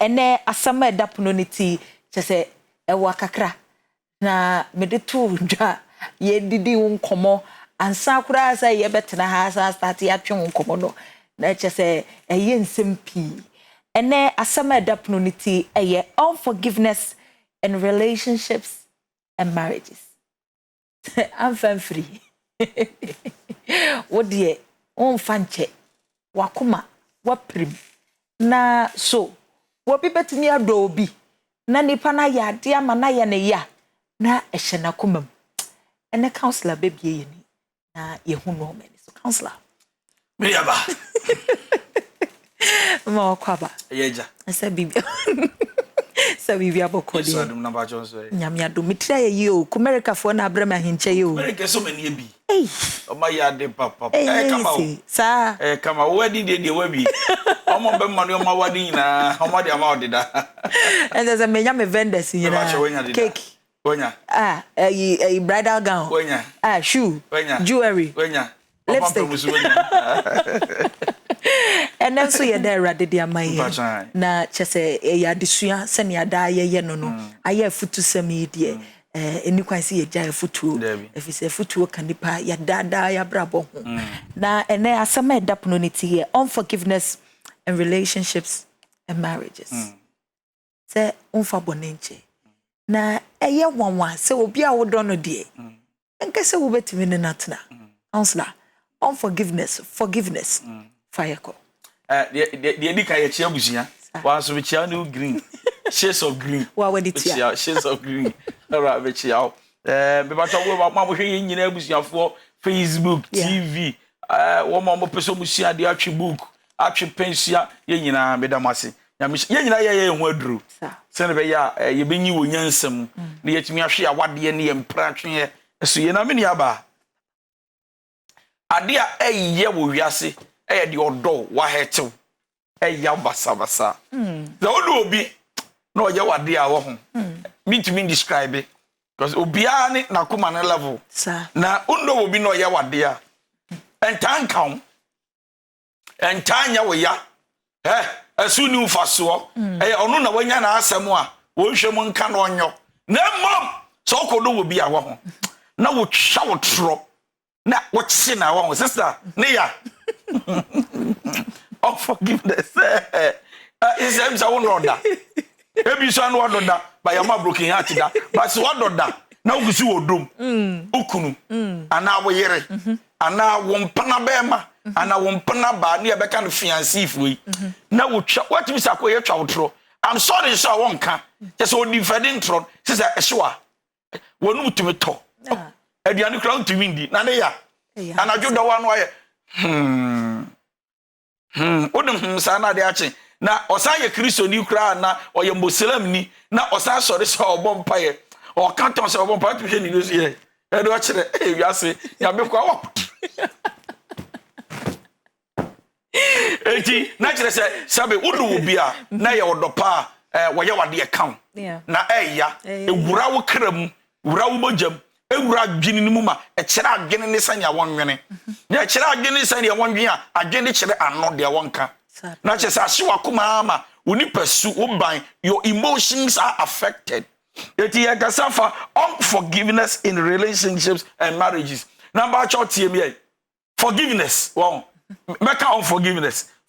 ene asama edapono ne ti kyese ewa kakra na mede to dwa ye didi nkomo ansa kura sa ye betena ha sa start ya twe nkomo no na kyese eye nsempi ene asama edapono ne ti eye unforgiveness in relationships and marriages. I'm free. What dear on fanche wakuma waprim na so wobi betumi adobi na nipa na ya de ama na ya ne ya na ehye na komam ene counselor baby ye ni na ye hu no me so counselor me ya ba ma kwaba yeja asa bibi sa bibi abokodi so dum na ba jonso nyame adom mitira ye yo America fo na abrama hinche yo America so many e bi eh o ma ya de papa kama o sa kama wedding de wabi omo be manu o ma wedding na o ma de ama odida and there's a menya me vendors you know cake Onya a bridal gown Onya shoe Onya jewelry Onya lipstick and then so you there ready the amay na chese ya desua se ne ada ye no no aye futu semi die eni kwan se ye gya futu efise futu kanipa ya dada ya brabo ho na ene asema edapono ne tie unforgiveness in relationships and marriages se unfa bonenche na eye wanwa se obi a wodo no die enka se wo betimi ne natna counselor forgiveness fire call the edika ye chia busia wa so be chia no green shades of green wa wedi tia shades of green ara be chia be ba to wo ma bo hwe yin nyina abusiafo Facebook TV wo ma mo peso busia de atwe book atwe pensia ye nyina be da mase ye nyina ye hu aduru se ne be ya ye benyi wo nyansam ne yetimi ahwe awade ne ye mpra twe so ye na me ne aba ade a eye wo wiase eye de odo wa hetew eye basa za odo obi na oye wade a wo ho me to me describe it because obia ne na kuma na level na ondo obi na oye wade a entanka entanya wo ya asu ni ufaso eye ono na wanya na asem a wo hwem nka na onyo na mom so kodo obi a wo ho na wo twa wo tro na what sin na one sister neya unforgiveness is I won't order maybe so no order by your broken heart da but so order na ugusi odom ukunu ana wo yere ana wo mpana bema ana wo mpana ba na be kan fiancé fui na wo twa what me say akoye twa wotro I'm sorry so won ka just o defending tron sister ehwa wonu tumi to aduane kra ntumi ndi na ne ya anadwo do wa no aye odum sa na de ache na osan ye kristo ni kra na oye muslim ni na osan sori so obom paye o kanton so obom paye tumi ni no ye e do akire wiase ya be kwa wo eti na kire se sabe wodu obi a na ye odopa wo ye wade account na eya ewura wo kram wura wo bojam ewura adwene ni mu ma kire adwene ne sanya wonwene na kire adwene sanya wonwen a adwene kire ano de wonka na kire se ahye wakoma ama woni pasu wo ban your emotions are affected eti ya kasafa unforgiveness in relationships and marriages number chotie me forgiveness wow make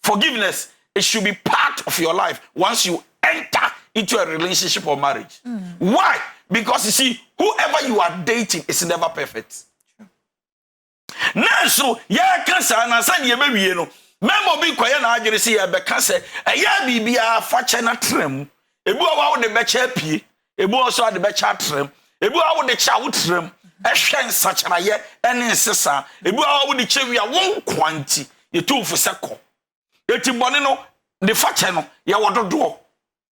forgiveness it should be part of your life once you enter into a relationship or marriage. Why? Because you see, whoever you are dating is never perfect. Now, so yeah, cancer and I said, you baby, you know, Memo be quiet and I just see a becase, a ya be a fachana trim, a boy out the betcher pea, a boy also the betcher trim, a boy out the child trim, a shan such an aye, and insist, a boy out the cherry, a one quantity, you two for circle. Yet you bonino, the fachano, ya water door.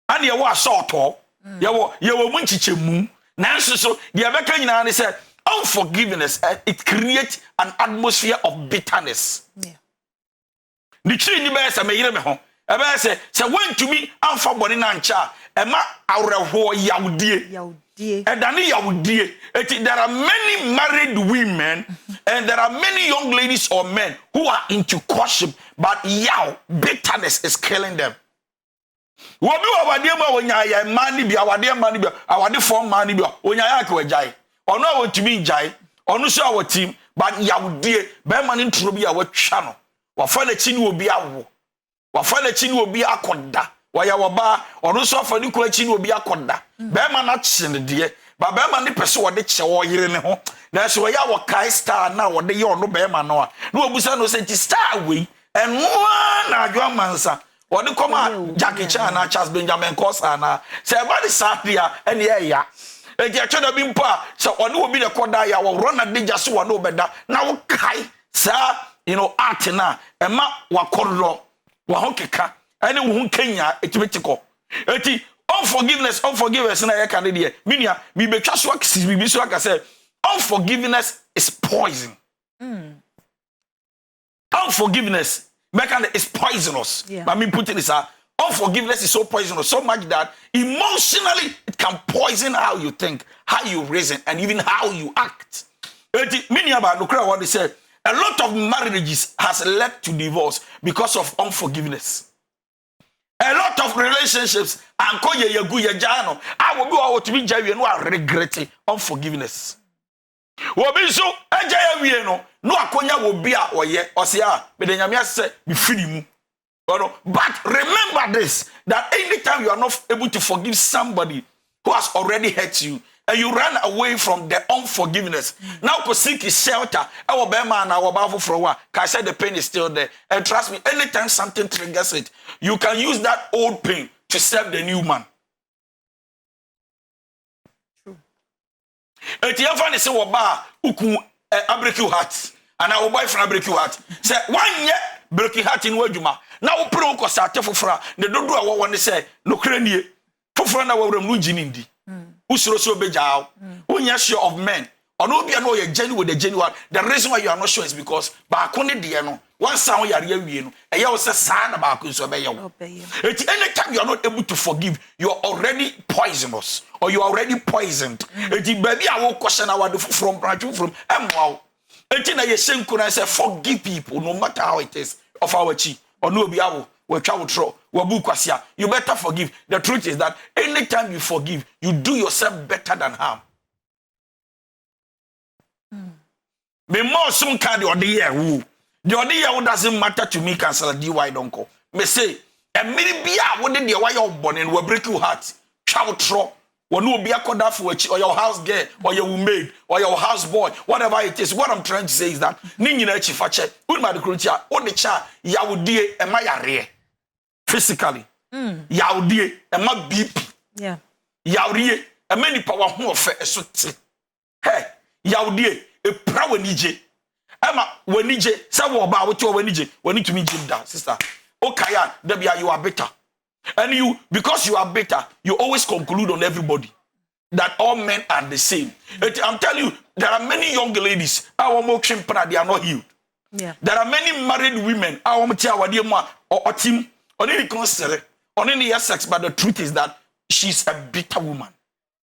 And you were so tall, you were winchim. Nancy, so the American and said, unforgiveness, it creates an atmosphere of bitterness. Yeah. The tree in the best, I may hear me home. I say, when to me, unforgiven and cha, and my our yaudie, and Dani yaudie. There are many married women, and there are many young ladies or men who are into courtship, but bitterness is killing them. Wo bi wa wade ma wonya ya man ni bia wade man ni bia awade form man ni bia wonya ya ka wajai ono a wotumi njai ono so a wotim but yawdie be man nturo bi a watwa no wafa na chi ni obi awo wafa na chi ni obi akoda waya woba ono so afa ni kura chi ni obi akoda be man na chine de ba be man ni pese wode che wo yire ne ho na so ya wo kai star na wode ye ono be man no a na obusa no se ti star we eno na adwa mansa wode koma Jackie Chan na Charles Benjamin Kosa na se ba di sapia ene ya enti a choda bi mpa se one obi de koda ya wo run na deja so one obeda na wo kai sa art na ema wakorro wa hokeka ene wo kenya etibetiko enti unforgiveness na ye kan de minia mi betwa so akisi bi so aka say unforgiveness is poison. Unforgiveness is poisonous. Yeah. But me putting this out, unforgiveness is so poisonous, so much that emotionally it can poison how you think, how you reason, and even how you act. Many about Nukra what they said, a lot of marriages has led to divorce because of unforgiveness. A lot of relationships and I will go to be jail and regret unforgiveness. Wobi so eja ya no no akonya wo bia oye osia bedanyame ase be free mu. But remember this, that anytime you are not able to forgive somebody who has already hurt you and you run away from the unforgiveness, now go seek shelter. I will be man, I will bow for a while. I said the pain is still there. And trust me, anytime something triggers it, you can use that old pain to serve the new man. Eti yafa ne se wo ba uku break your heart and our boyfriend break your heart say one year break your heart in wadwuma na wo pre ko sa tefofra ne dodo a wo ne say no kranie fofra na wo wram no gini ndi usuro so beja wonya sure of men ono bia no ye genuine with the genuine. The reason why you are not sure is because ba ko ne de no one sound yare awie no eye wo se sa na ba ko so be ye wo anytime you are not able to forgive, you are already poisonous or you are already poisoned. Baby I will question our from emwa enti na ye shenku na say forgive people no matter how it is of our chi or no be awo we twa wotro we bu kwasia. You better forgive. The truth is that anytime you forgive, you do yourself better than harm. Me more soon can the idea who the idea doesn't matter to me. Cancel DY Donkoh. Me say a minute be a what did the why you're born and will break your heart. Child tro or no be a coda for or your house girl or your maid or your house boy, whatever it is. What I'm trying to say is that Nina Chifache, put my crucia, on the cha, Yaudi and my area physically. Yaudi and my beep. Yeah. Yaudi a many power who of a suit. Hey, Yaudi a proud nije. Emma, when nije, some about what you when need to meet him down, sister. Okay, Debia, you are better. And you, because you are better, you always conclude on everybody that all men are the same. I'm telling you, there are many young ladies, our motion they are not healed. Yeah. There are many married women, our or team, or any concert, or any sex, but the truth is that she's a bitter woman.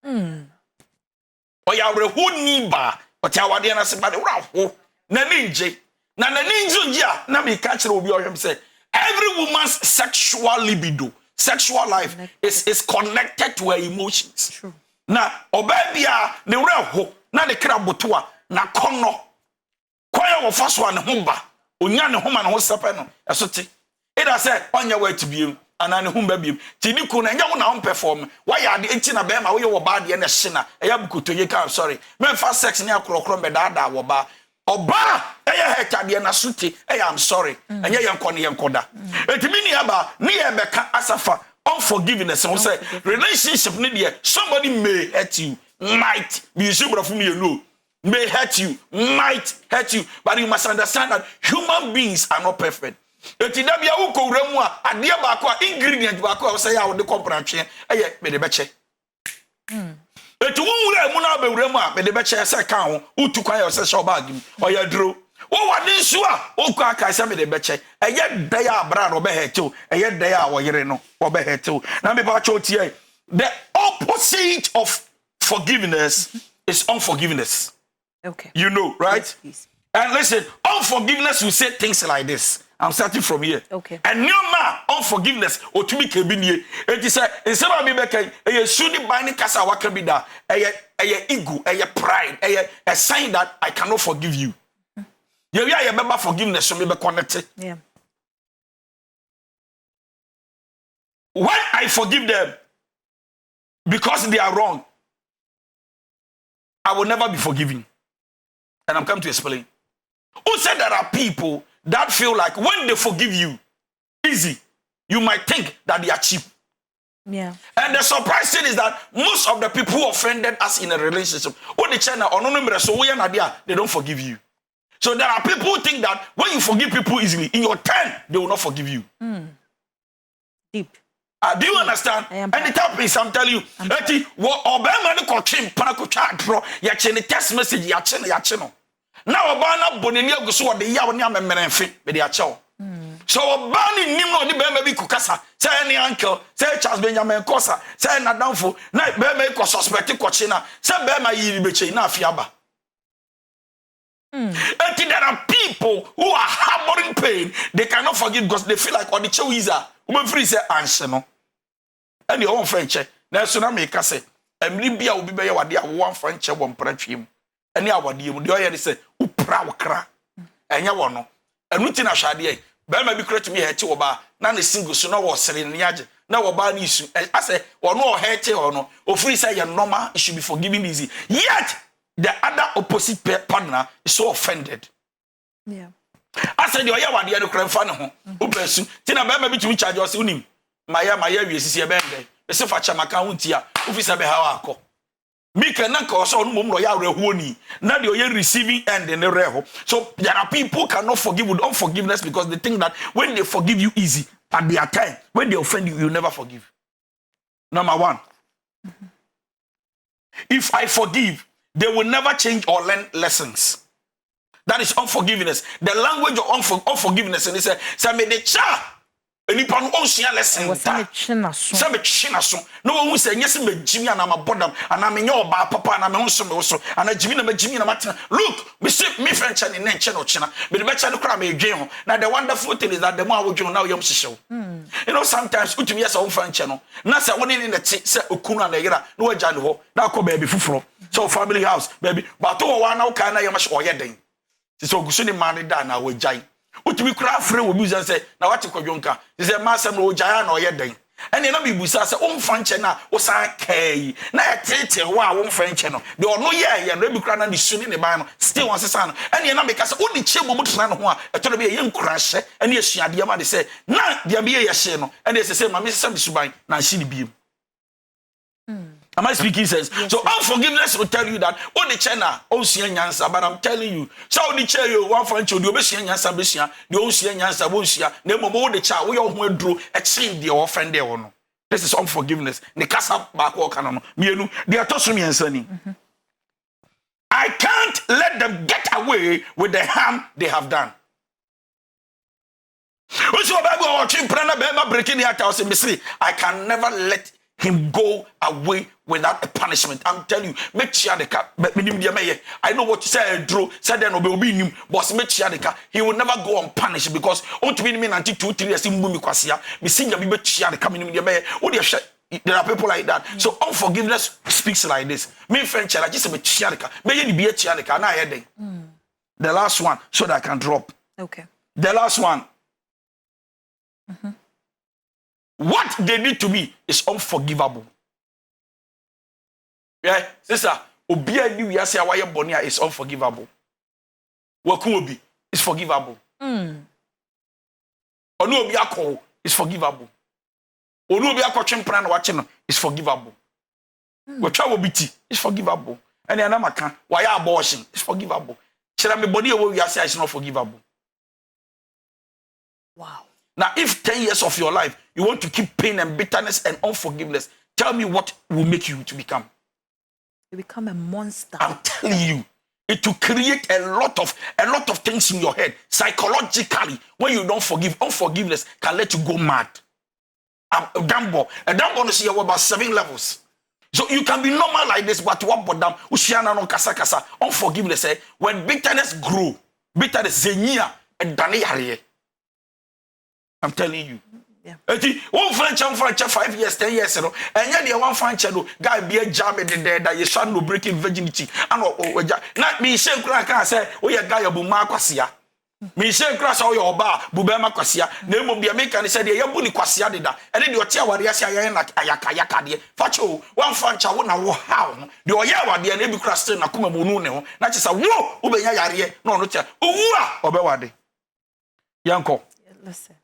Or you are a whole niba, but you are the answer by the raffle. Naninje, Naninja, Nami catch the obi say. Every woman's sexual libido, sexual life is connected to her emotions. True. Na obabia ne wreho na de kra botoa na kono kwaya wo faso ne homba onya ne homa ne ho sepe no esote ida say onya wa tibiem ana ne homba biem ti ni ko na nya wo na on perform why ya de enti na be ma wo ye wo ba de na hye na eya bukotoye ka sorry me fa sex ne akrokro be da wo ba oba eya hekade na suti eya I'm sorry enya yenkone yenkoda etimi ni aba ni ye beka asafa unforgiveness who say relationship ni there somebody may hurt you might be super from you know may hurt you might hurt you but you must understand that human beings are not perfect etida bia wo ko wura mu a ade ba ko ingredient ba ko say ya wo de compratwe eye me de beche etu wura mu na ba wura mu a me de beche say kan ho utu kwan yo say show bag mu oya duro wo wade nsu a wo ko aka say me de beche eye da ya abra no be hetew eye da ya wo yere no wo be hetew na me ba cho tie the opposite of forgiveness is unforgiveness. Okay. You know, right? Yes, please. And listen, unforgiveness will say things like this. I'm starting from here. Okay. And new man, unforgiveness, or to me, Kebinie. It is a some of me back a sunny binding casa wakabida, a ego, a pride, a sign that I cannot forgive you. You remember forgiveness, so maybe connected. Yeah. When I forgive them because they are wrong, I will never be forgiven. And I'm coming to explain. Who said there are people that feel like when they forgive you, easy, you might think that they are cheap. Yeah. And the surprise thing is that most of the people who offended us in a relationship, they don't forgive you. So there are people who think that when you forgive people easily, in your turn, they will not forgive you. Deep. Do you understand? And the top is, I'm telling you, text message, now Obana Bonenia go so the Yawania Memenfe, with the Acho. So Obani Nimo, the baby Kukasa, say any uncle, say Charles Benjamin Cosa, say Nadamfo, night baby suspected Cochina, say Bema Yibiche, na Fiaba. And there are people who are harboring pain, they cannot forgive because they feel like on the choiza, woman free say answer no. And your own French, now Tsunami Case, and Libya will be by one French, one French him. And ya wadi mu de oyere se upra wokra enya wono enu ti na hwade ba ma bi kra me heche wo ba na ne single so na wo sere ne age na wo ba na isu ase wono o heche wono ofiri say ye normal, it should be forgiving easy, yet the other opposite partner is so offended. Yeah. I said your ya wade e kra mfa ne ho upesu ti na ba ma bi tumi charge o se unim maya wi esisi e bende e se fa chamaka huntia ofiri say be ha akọ Mika nanka also no mum no ya rehuoni na de oye receiving end in the reho. So there are people who cannot forgive with unforgiveness because they think that when they forgive you easy at their time, when they offend you, you never forgive. Number one, if I forgive, they will never change or learn lessons. That is unforgiveness. The language of unforgiveness, and they say me the cha. Enipa no onsia lesson ta se me china so no wo hu se nyese me jimi ana mabodam ana me nyo ba papa na me hu so me so ana jimi na me jimi na matena look me say me friend chane ne nche no china me de be chane kra me dwen ho na the wonderful thing is that the more wo dwen now yom hihyew you know sometimes utumi yesa wo friend chane no na se woni ne ti se okunu na yira na wagya ne ho na akọ baby fufuro so family house baby but wo wa na wo kan na yom hye oyɛ den ti so gusu ni man da na wagya utumi kura afre wo buza say na wate kwadwonka say masem no ojaya na oyɛ den ene na bibusa say wo mfa nche na wo san kai na yetete wo a wo mfa nche no de ono ye no bi kura na ni suni ne ban no still wan sesa no ene na make say wo ni che bomu tena no ho a etoro be ye nkura hye ene asuade ma de say na de be ye hye no ene say ma me sesa bi suban na hye ni biem. Am I speaking sense? Yes, so unforgiveness will tell you that all the china, all nyansa, but I'm telling you, so the chair you one for you be nyansa besia, the all nyansa wonsia, the momo the child we all went through exchange the offender or no. This is unforgiveness. The casa back walk on me, they are tossing me and sunny. I can't let them get away with the harm they have done. I can never let him go away without a punishment. I'm telling you, make sure the car. I know what you say, Drew. Said then be him, boss. Make sure the car. He will never go unpunished because only me until 2-3 years in Bumi Kwasia. Me see you be sure the coming in the mayor. There are people like that. So unforgiveness speaks like this. Me French, I just say sure the car. May be a chiarika. Now heading. The last one, so that I can drop. Okay. The last one. What they did to me is unforgivable. Yeah, sister, obia ni we say why bonia is unforgivable. Waku obi is forgivable. Onu obi akọ is forgivable. Onu obi akọ twempran na wache no is forgivable. Watwa obi ti is forgivable. And na maka why abortion is forgivable. Chira me body we say is not forgivable. Wow. Now, if 10 years of your life, you want to keep pain and bitterness and unforgiveness, tell me what will make you to become. You become a monster. I'm telling you, it will create a lot of things in your head. Psychologically, when you don't forgive, unforgiveness can let you go mad. A dambo no see about 7 levels. So you can be normal like this, but what but kasa unforgiveness. When bitterness grow, bitterness zenia and dani. I'm telling you. Yeah. Eti one franchise 5 years 10 years no enya de one franchise no guy be a jam de that you shall no breaking virginity and na me shame kra kan say we guy abu ma kwasea me shame kra say we oba bube ma kwasea na emo bia make kan say de yabu ni kwasea de da ene de ote aware ase ayan na ayaka de facho one franchise wo na wo how de oye awade na bi kra still na kuma monu ne ho na chesa wo ubenya yare na ono tia owu a obewade yanko. Listen.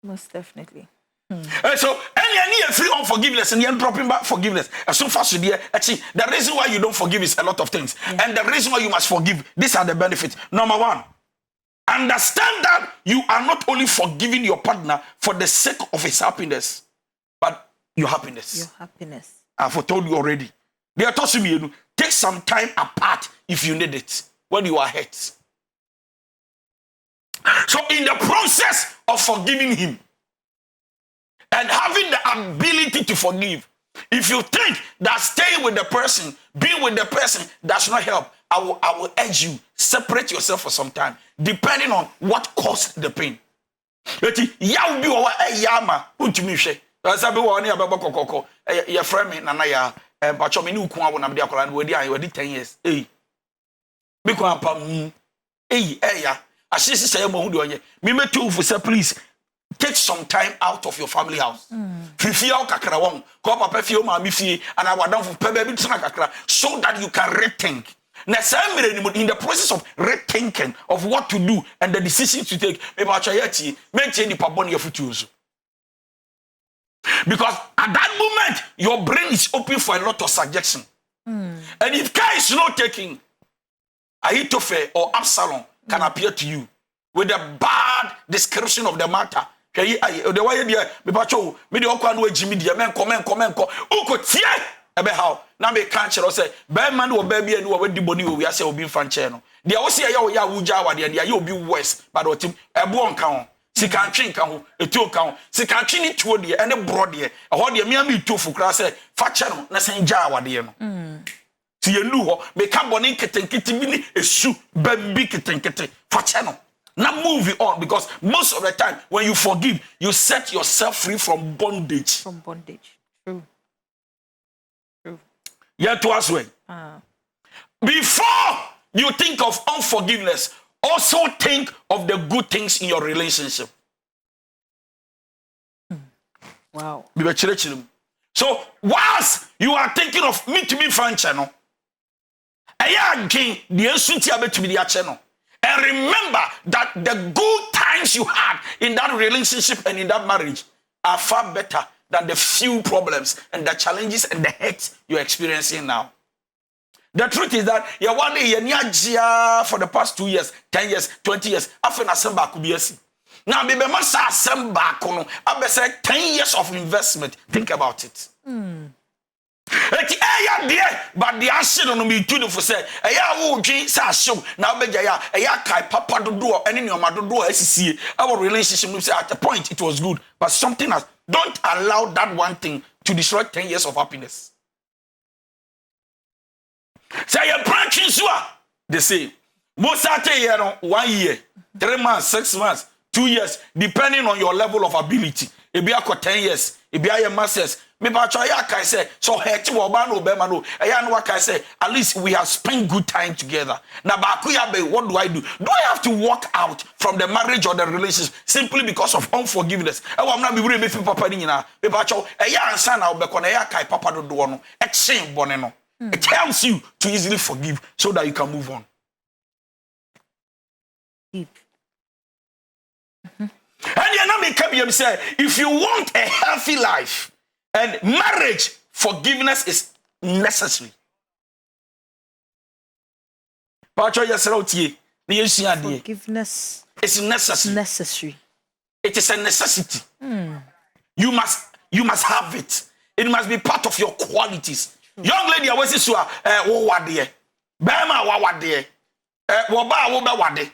Most definitely. So, any free unforgiveness and you're dropping back forgiveness. As soon as you actually, the reason why you don't forgive is a lot of things. Yeah. And the reason why you must forgive, these are the benefits. Number one, understand that you are not only forgiving your partner for the sake of his happiness, but your happiness. Your happiness. I've told you already. They are tossing me, take some time apart if you need it when you are hurt. So in the process of forgiving him and having the ability to forgive, if you think that staying with the person, being with the person does not help, I will urge you, separate yourself for some time, depending on what caused the pain. Your friend me nana ya bacho me ni ukun awo na me de akola na we 10 years. Because pam ya asisi say mo hu de onye me metu fu say please take some time out of your family house. Fifia o kakra won ko papa fie o ma me fie and awadam fu pe ba bi tsena kakra so that you can rethink. Na in the process of rethinking of what to do and the decisions to take, me ba cha yati menche ni pa bone your future. Because at that moment your brain is open for a lot of suggestion. And if guy is not taking Ahithophel or Absalom can appear to you with a bad description of the matter. The way me pacho me de okwa no agimi de men comment uko tie ebe how na me kan kire say be man wo ba bia ni wo wadi boni wo wiase obi mfa nche no de wo se ya wo ya wuja awade de ya obi west but otim ebo nka ho sika ntwe nka ho etu nka ho sika ntwe ni tuo de ene bro de ho de me am itu fukra say fa che no na san ja awade no ti yenu ho me ka boni ketenkete bi ni esu ba bi ketenkete fa che no. Now move on, because most of the time when you forgive, you set yourself free from bondage. From bondage. True. Yeah, to us way. Before you think of unforgiveness, also think of the good things in your relationship. Wow. So whilst you are thinking of me to be fan channel, and remember that the good times you had in that relationship and in that marriage are far better than the few problems and the challenges and the hate you're experiencing now. The truth is that you want to for the past 2 years, 10 years, 20 years. After December could be now, baby, must assemble. I say 10 years of investment. Think about it. But the action on me too for say, wo dwen sa show na obeja ya kai papa dodo any your madodo SCC. Our relationship say at a point it was good, but something else. Don't allow that one thing to destroy 10 years of happiness. Say your branching sure they say most at 1 year, 3 months, 6 months, 2 years, depending on your level of ability. It be 10 years, it be a masters. Me ba try I say so hurt wo ba no be ma no eya no waka say at least we have spent good time together. Now ba kuya be what do? Do I have to walk out from the marriage or the relationship simply because of unforgiveness? E wa na be wure me fi papa ni nyina. Me ba try eya ansa na obekọ na eya kai papa do no e chen bone no. It helps you to easily forgive so that you can move on. Deep. And you know me can say if you want a healthy life and marriage, forgiveness is necessary. Forgiveness is necessary. It is a necessity. You must have it. It must be part of your qualities. True. Young lady, I was so wo wade. Bema wa wade. Wo ba wo be wade.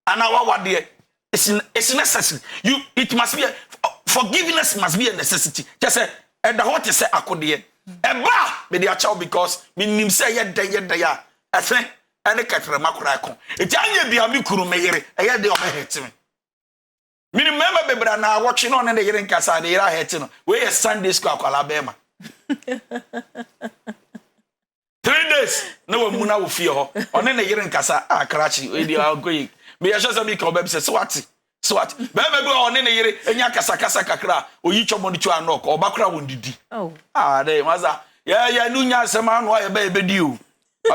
Ana wa wade. It's necessary. It must be forgiveness must be a necessity. Just say the what is say akode. Eba me dey achaw because me nim say ye ya. Asen ene katre makura kon. Eti anya bia me kuru meyere. Eye dey o me hit me. Mini member bebra na watching on the yere nkasa de yera het no. We Sunday school akwala bema. 3 days no we muna wo fie ho. One na yere nkasa akrachi we dia goyi. Me ya shosa mi ka obem se swati. Swat. Bema bi one na yere enya kasa kakra oyi chomo ni chu anok obakra wondidi. Oh. Dey maza. Ya nunya asem anu aye be ebedi o.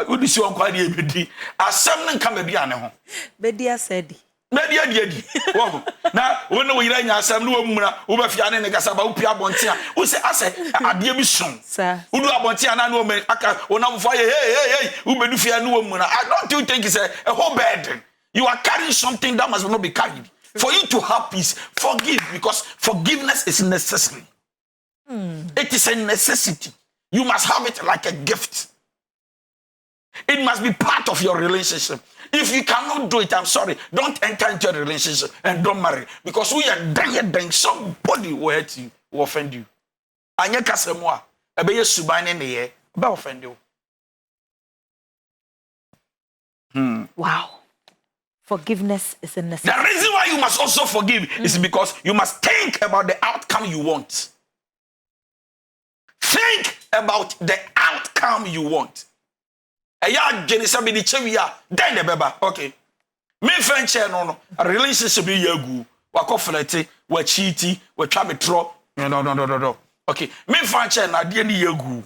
Udi si on kwa de ebedi. Asem ne nka mabia ne ho. Bedi asedi. Bedi adi. Wo. Na wona wo yira nya asem no wamuna wo ba fia ne kasa ba wo pia bontia. Wo se ase ade bi son. Sir. Udu abontia na no me aka wona mfo hey wo bedu fia no wamuna. I don't think it's a whole burden. You are carrying something that must not be carried. For you to have peace, forgive, because forgiveness is necessary. It is a necessity. You must have it like a gift. It must be part of your relationship. If you cannot do it, I'm sorry, don't enter into a relationship and don't marry. Because we are dying, somebody will hurt you, will offend you. Anya kasemwa, ebe ye subane ne ye, be offend you. Wow. Forgiveness is a necessity. The reason why you must also forgive is because you must think about the outcome you want. Think about the outcome you want. Eya jenisa bi di chewia den de beba. Okay. Me friendship no a relationship bi yagu. Wa ko flirty, wa cheaty, wa twa betro. No. Okay. Me friendship na de ni yagu.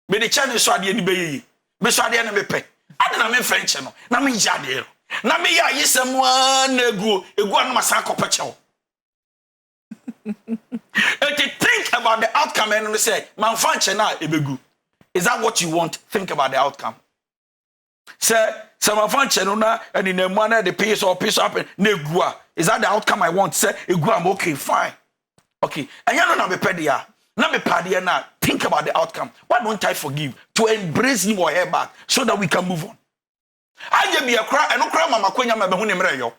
Me de chane so ade ni beyi. Me so ade na me pe. Ade na me friendship no. Na me ja de. Na me ya yesem na egu anu masa kopechew. Think about the outcome and say, man friendship na ebegu. Is that what you want? Think about the outcome. Say, some friendship no na and in the money the piece up negua. Is that the outcome I want? Say, egu am okay, fine. Okay. And you know na me pedia. Na me padia na think about the outcome. Why don't I forgive? To embrace him or her back so that we can move on. Aje bi akra eno kra mama kwanya ma behu ne mreyo.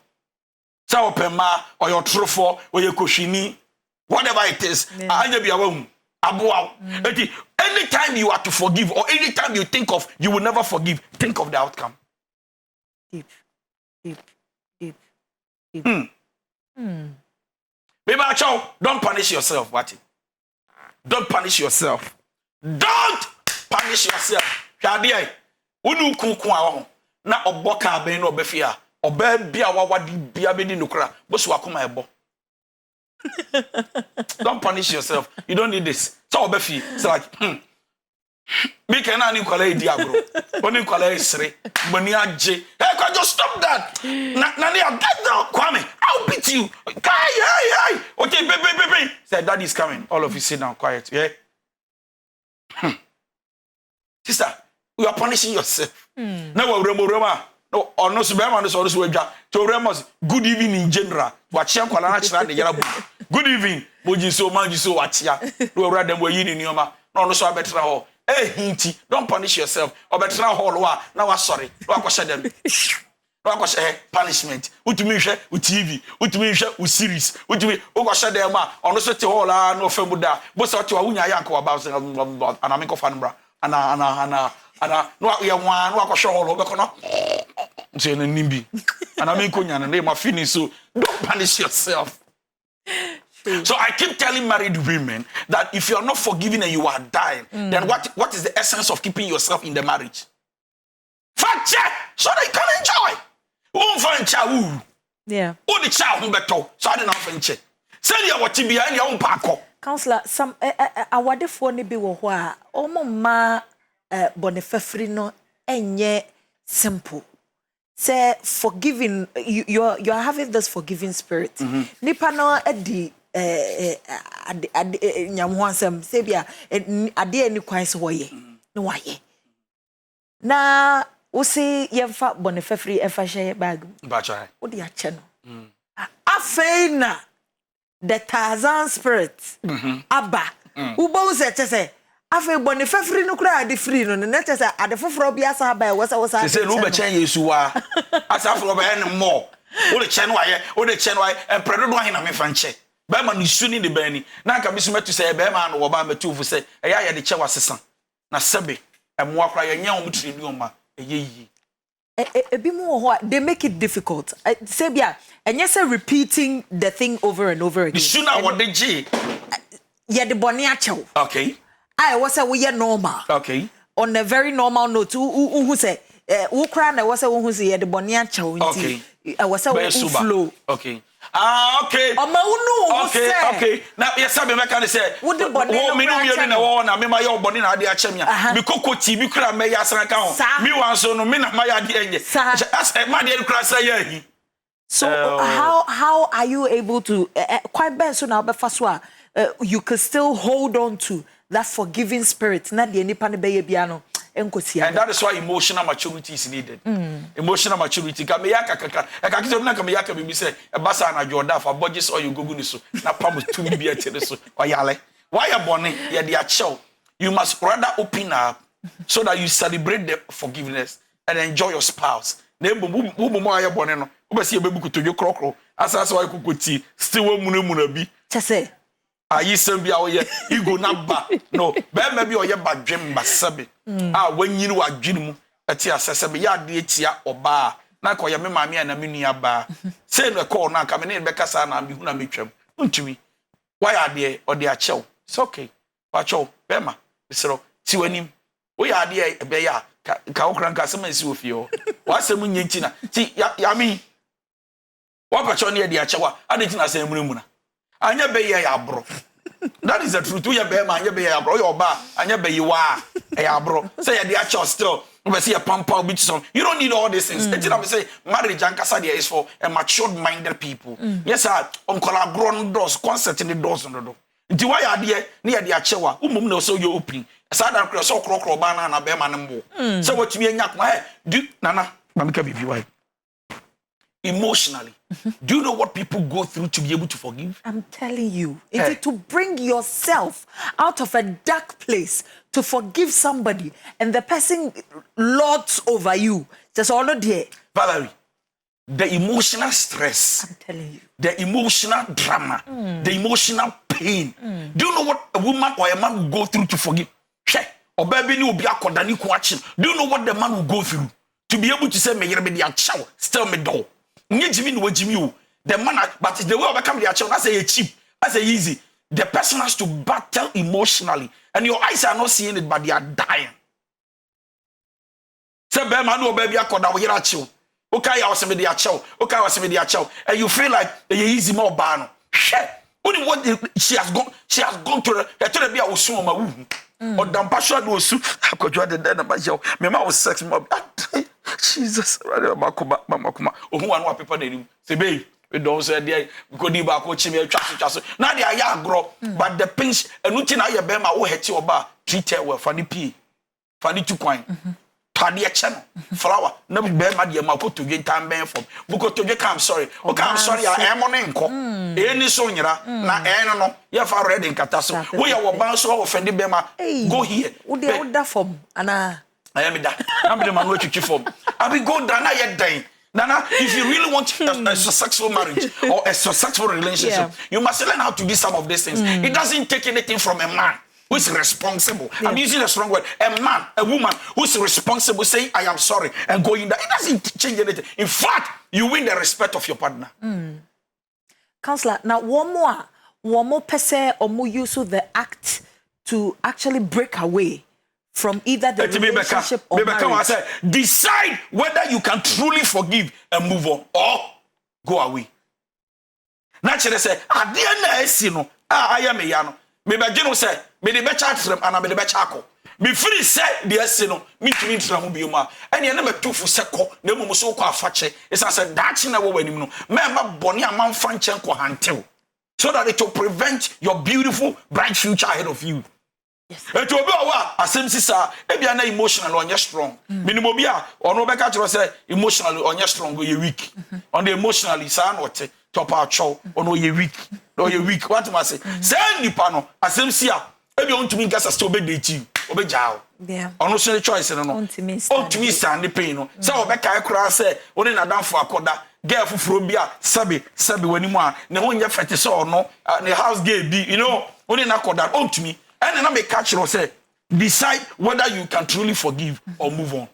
Sa opema or your trufo or your koshini whatever it is. Aje bi awu aboa. Anytime you are to forgive or anytime you think of you will never forgive, think of the outcome. Deep. Baby acho, don't punish yourself, what? Don't punish yourself. Don't punish yourself. Hwade unu kuku awo na oboka aben no obefia oba bia wawadi bia be di nokra boso akoma ebo. Don't punish yourself. You don't need this. So obefi it's like me can ani kwala idi agro oni kwala isre boni age hey kwa just stop that na get down Kwame I'll beat you hey okay baby said daddy is coming, all of you sit down quiet, yeah. Sister, you are punishing yourself. Now rema no or no so be man so wadwa to remos good evening in general wachia kwala na chira de yara bu good evening moji so manji so wachia no wura dem wayi ni nioma no so abetra ho hinti, don't punish yourself. Obetra hall wa na wa sorry. No akoshe dem. No akoshe punishment. Utumi hwe TV, utumi hwe u series. Utumi ukoshe dem a ono so te hall a no famu da. Bo so te wa wunya yank wa ba ana me ko fa nbra. Ana no ya wan no akoshe hall obeko no. Nse na nimbi. Ana me ko nya na ma finish, so don't punish yourself. So I keep telling married women that if you are not forgiving and you are dying, then what is the essence of keeping yourself in the marriage? Fact so that you can enjoy. Yeah. Who the child who beto? So I didn't finish. Send you what you be in your own parko. Counselor, some awade for ni bi wo ho a omo ma bonefafri no enye simple. Say forgiving, you are having this forgiving spirit. Nipa no edi nyamwansam sebia ade ani kwan se woye no waye na usi yemfa bonefafri efa hye bag bacha odi ache no afeina the Tarzan spirit aba ubo se chese afe bonefafri no kura ade free no na chese ade foforo bia sa aba e wosa se no be chen yesu wa asafo be en mo o de chen waye en predo do ahina me fanche be ma no suni de bani na aka bisu metu se be ma no wo ba metu fu se eya ye de che wasesa na sebe emo akra ye nya o mutiri bi o ma eye yi they make it difficult. Say bia, and yes, repeating the thing over and over again. Sooner what the G. Yeah, the boniacho. Okay. I was a we are normal. Okay. On a very normal note, who say, who cry, I was a one who say the boniacho. Okay. I was a flow. Okay. Ah, okay. Okay. Now, yes, I'm going to say, what the body? Oh, me no be na wo na me ma your body na ade a chem ya. Me kokoti bi kra me ya san ka ho. Me wan so no me na ma ya de enye. As ma de kra say ya hi. So how are you able to quite ben so na be fa so you can still hold on to that forgiving spirit na de nipa ne be ya bia no. And that is why emotional maturity is needed. Emotional maturity. Kameyaka kaka. Ekakito na kameyaka bibi say ebasa na joda for budgets or you go ni so. Na pam to be a so. Oyale. Why you born here they are chill. You must rather open up so that you celebrate the forgiveness and enjoy your spouse. Na mo mo aye born no. Obesi ebebu kutojo krokro. Asase why kokoti still wo muna bi. Chese. Ayi sambia oye ego na ba no be ma bi oye badwem basabe wanyiri wadwene mu ati asesebe ya de etia oba na ko ye me maame na me nua ba say no call na ka me ne be kasa na me hu na metwam untumi why ade o de achew it's okay wacho be ma bisero ti wanim wo ya ade be ya ka okran ka sema si ofie o wasem nyenchi na ti ya mi wa pacho ne de achewa ade ti na say munumuna anya be ye ya bro. That is the truth. You be man, you be ya bro. Your ba, anya be you wa ya bro. Say ya dey church still. You see a pampa beach some. You don't need all these things. I say marriage and casa there is for a matured-minded people. Yes, sir. Collaboration doors, concert in the doors on the door. Nti why ya dey near the achewa? Umum no so you open. Sad and cross so crocro bana na be man mbo. So what me nyak ma do nana mamika bibi why? Emotionally. Do you know what people go through to be able to forgive? I'm telling you. It's to bring yourself out of a dark place to forgive somebody and the person lords over you. Just all there. Valerie, the emotional stress. I'm telling you. The emotional drama. The emotional pain. Do you know what a woman or a man will go through to forgive? Or baby will be a kodani kwachin. Do you know what the man will go through? To be able to say, me yere be a chow, still me door. The man, but the way I become the child, that's a cheap, that's a easy. The person has to battle emotionally, and your eyes are not seeing it, but they are dying. Say, baby, I call that we are chill. Okay, I was with the child. Okay, I was with the child, and you feel like you easy more ban. Only what she has gone to the be our son, my womb. Or Dampasha was so. I could draw the dead of my jail. My mouth was sex mob. Jesus, Mama, who one people they say, babe, we don't say there, because the back watching me, now they are young grow, but the pinch, and looking at your bema, who had your bar, treat well, funny pea, funny 2 coin, paddy a channel, flower, no bema, dear, my put to get time ban from, because to get I'm sorry, okay, I'm sorry, I am on enco, any sonera, na no, you have already in Catasso, we are bounce or offended bema, go here, would they hold that form, Anna. I am that. I'm the man what you form. I will go down yet dying. Nana, if you really want a successful marriage or a successful relationship, you must learn how to do some of these things. It doesn't take anything from a man who is responsible. I'm using a strong word. A man, a woman who is responsible, saying, I am sorry, and going there. It doesn't change anything. In fact, you win the respect of your partner. Counselor, now one more person or more use the act to actually break away from either the relationship or marriage. Decide whether you can truly forgive and move on or go away. Naturally say, I am a yano. Me begin say, me the better from and I be the better ako. Me free say the sino, me to me from bioma. And you never two for seko, no mo so kwa fache. It's as a that's in a way no. Member boni a man fanchenko hantel. So that it will prevent your beautiful, bright future ahead of you. Et to be awa asem sisa e bia na emotional on your strong minimum bia ono be ka tro say emotional on your strong you weak on the emotionally sa no te top out chow ono you weak no you weak what am I say say nipa no asem sia e bia ontumi nkasa still be date you obejao ono so choice no ontumi stand the pain no say obeka kura say oni na danfo akoda girl fufuro bia sabe wani mu a ne ho nya fete say ono ne house girl bi you know oni na akoda ontumi. And then I may catch you say, decide whether you can truly forgive or move on.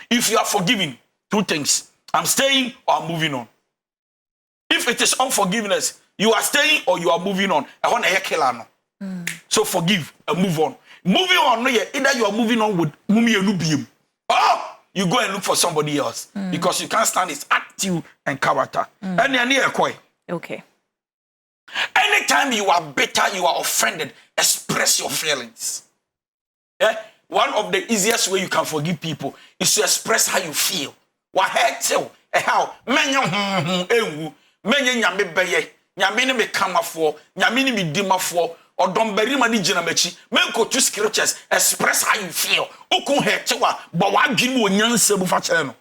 If you are forgiving, two things. I'm staying or I'm moving on. If it is unforgiveness, you are staying or you are moving on. I want to kill her. So forgive and move on. Moving on, either you are moving on with Mumi and or you go and look for somebody else because you can't stand his attitude and character. Okay. Anytime you are bitter, you are offended, express your feelings. Yeah? One of the easiest way you can forgive people is to express how you feel. What hurts you? How? Many nyame beye, nyame ne me kama for, nyame ne me dima for, or don berima ni jina mechi. Men go to scriptures, express how you feel. Okun hetewa, but wa dwini wo nyanse bu fa kire no.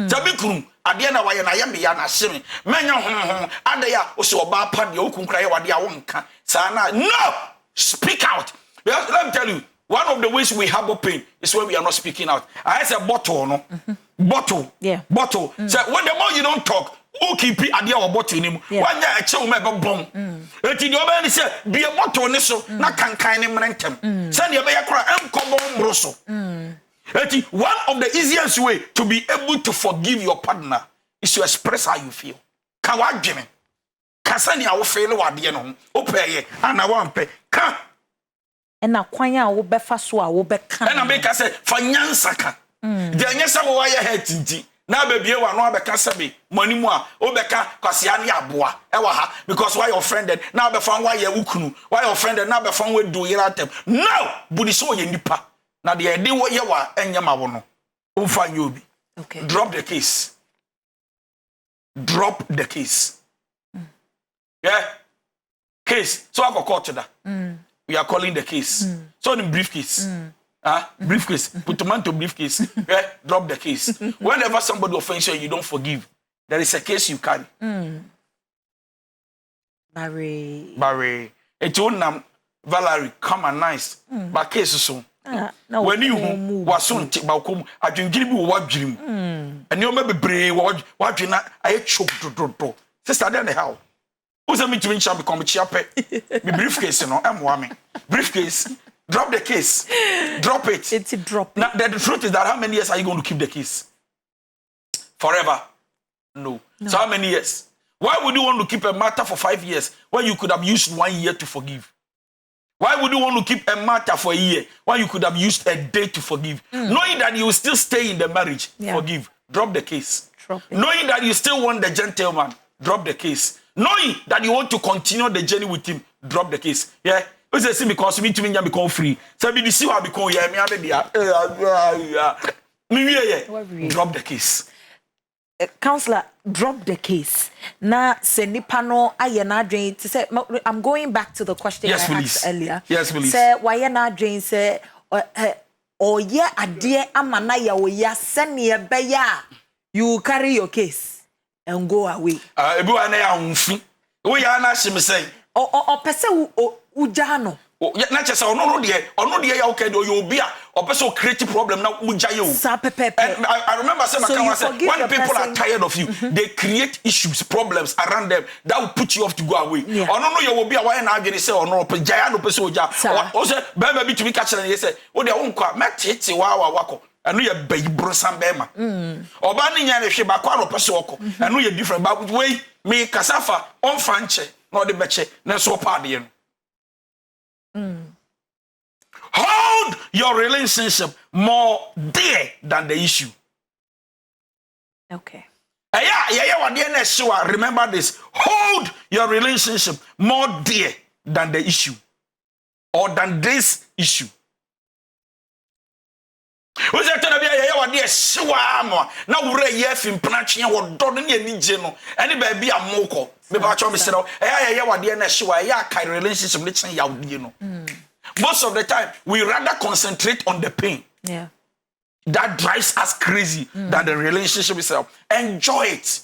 Tabi krum, ade na wa ye na yame ya na hye. Menya ade ya o se oba pa de okun kra ye wade a wonka. Sana no, speak out. Because let me tell you, one of the ways we harbor pain is when we are not speaking out. I say bottle no. Bottle. Yeah. Bottle. So when the more you don't talk, who keep it at your bottle him? One year a chill member bomb. Eti the other say be a bottle ne so na kan kind him rentem. Send your bear cry am come broso. Eti one of the easiest way to be able to forgive your partner is to express how you feel. Ka wa dwene. Ka sani a wo feel wade no. Opeye ana wa mpe. Ka ena kwan a wo befa so a wo beka. Ena make say fa nyansa ka. De anyesa wo wa ye hetinti. Na bebie wa no abeka sebe manimu a obeka kwasia ne aboa e wa ha because why offended na abefa why ye wukunu why offended na abefa we do yeratem no budi so ye nipa na de de wo ye wa enyama wo no umfa nyobi. Okay, drop the case. Yeah, case so I go court that we are calling the case so in briefcase. Briefcase, put tomato briefcase. Yeah, drop the case. Whenever somebody offends you, you don't forgive. There is a case you carry. Barry. It's own Valerie, come and nice. But case so. When you was soon take balcom, I didn't give you what dream. And you may be brave, what you not, I choke to. Sister, then the hell. Who's a meeting shall become a chape? Me briefcase, you know, I'm warming. Briefcase. Drop the case. Drop it. It's a drop. Now, the truth is that how many years are you going to keep the case? Forever? No. So how many years? Why would you want to keep a matter for 5 years when you could have used 1 year to forgive? Why would you want to keep a matter for a year when you could have used a day to forgive? Knowing that you will still stay in the marriage, forgive. Drop the case. Knowing that you still want the gentleman, drop the case. Knowing that you want to continue the journey with him, drop the case. Yeah? Because me to me become free. So be see how become drop the case. Counselor, drop the case. Na se nipa no aye na adwen to say I'm going back to the question I asked earlier. Yes, please. Say why na adwen say oye ade amana ya oya sene be ya you carry your case and go away. Ebi wa na ya unfi. Wo ya na hye me say o pese ujano. Na chese ono de ya okay do you be or person create problem na mujaye o. And I remember saying when people are tired of you, they create issues, problems around them that will put you off to go away. Ono no you will be why na agene say ono jaya no person oja. O say be be to me catch na say o de won kwa metete wa wako. Anu ye bayi brosan bema. Oba ni nya ne hwe ba kwa no person oko. Anu ye different but way me kasafa on fanche no de beche na so pa de no. Hold your relationship more dear than the issue. Okay. Remember this. Hold your relationship more dear than the issue or than this issue. We say to be a shiwa na wure ye fim planche wo do ne ni je no ene ba bi amoko me ba cho me se no wade na shiwa ya kai relationship ne chen ya wode no. Most of the time we rather concentrate on the pain. Yeah. That drives us crazy than the relationship itself. Enjoy it.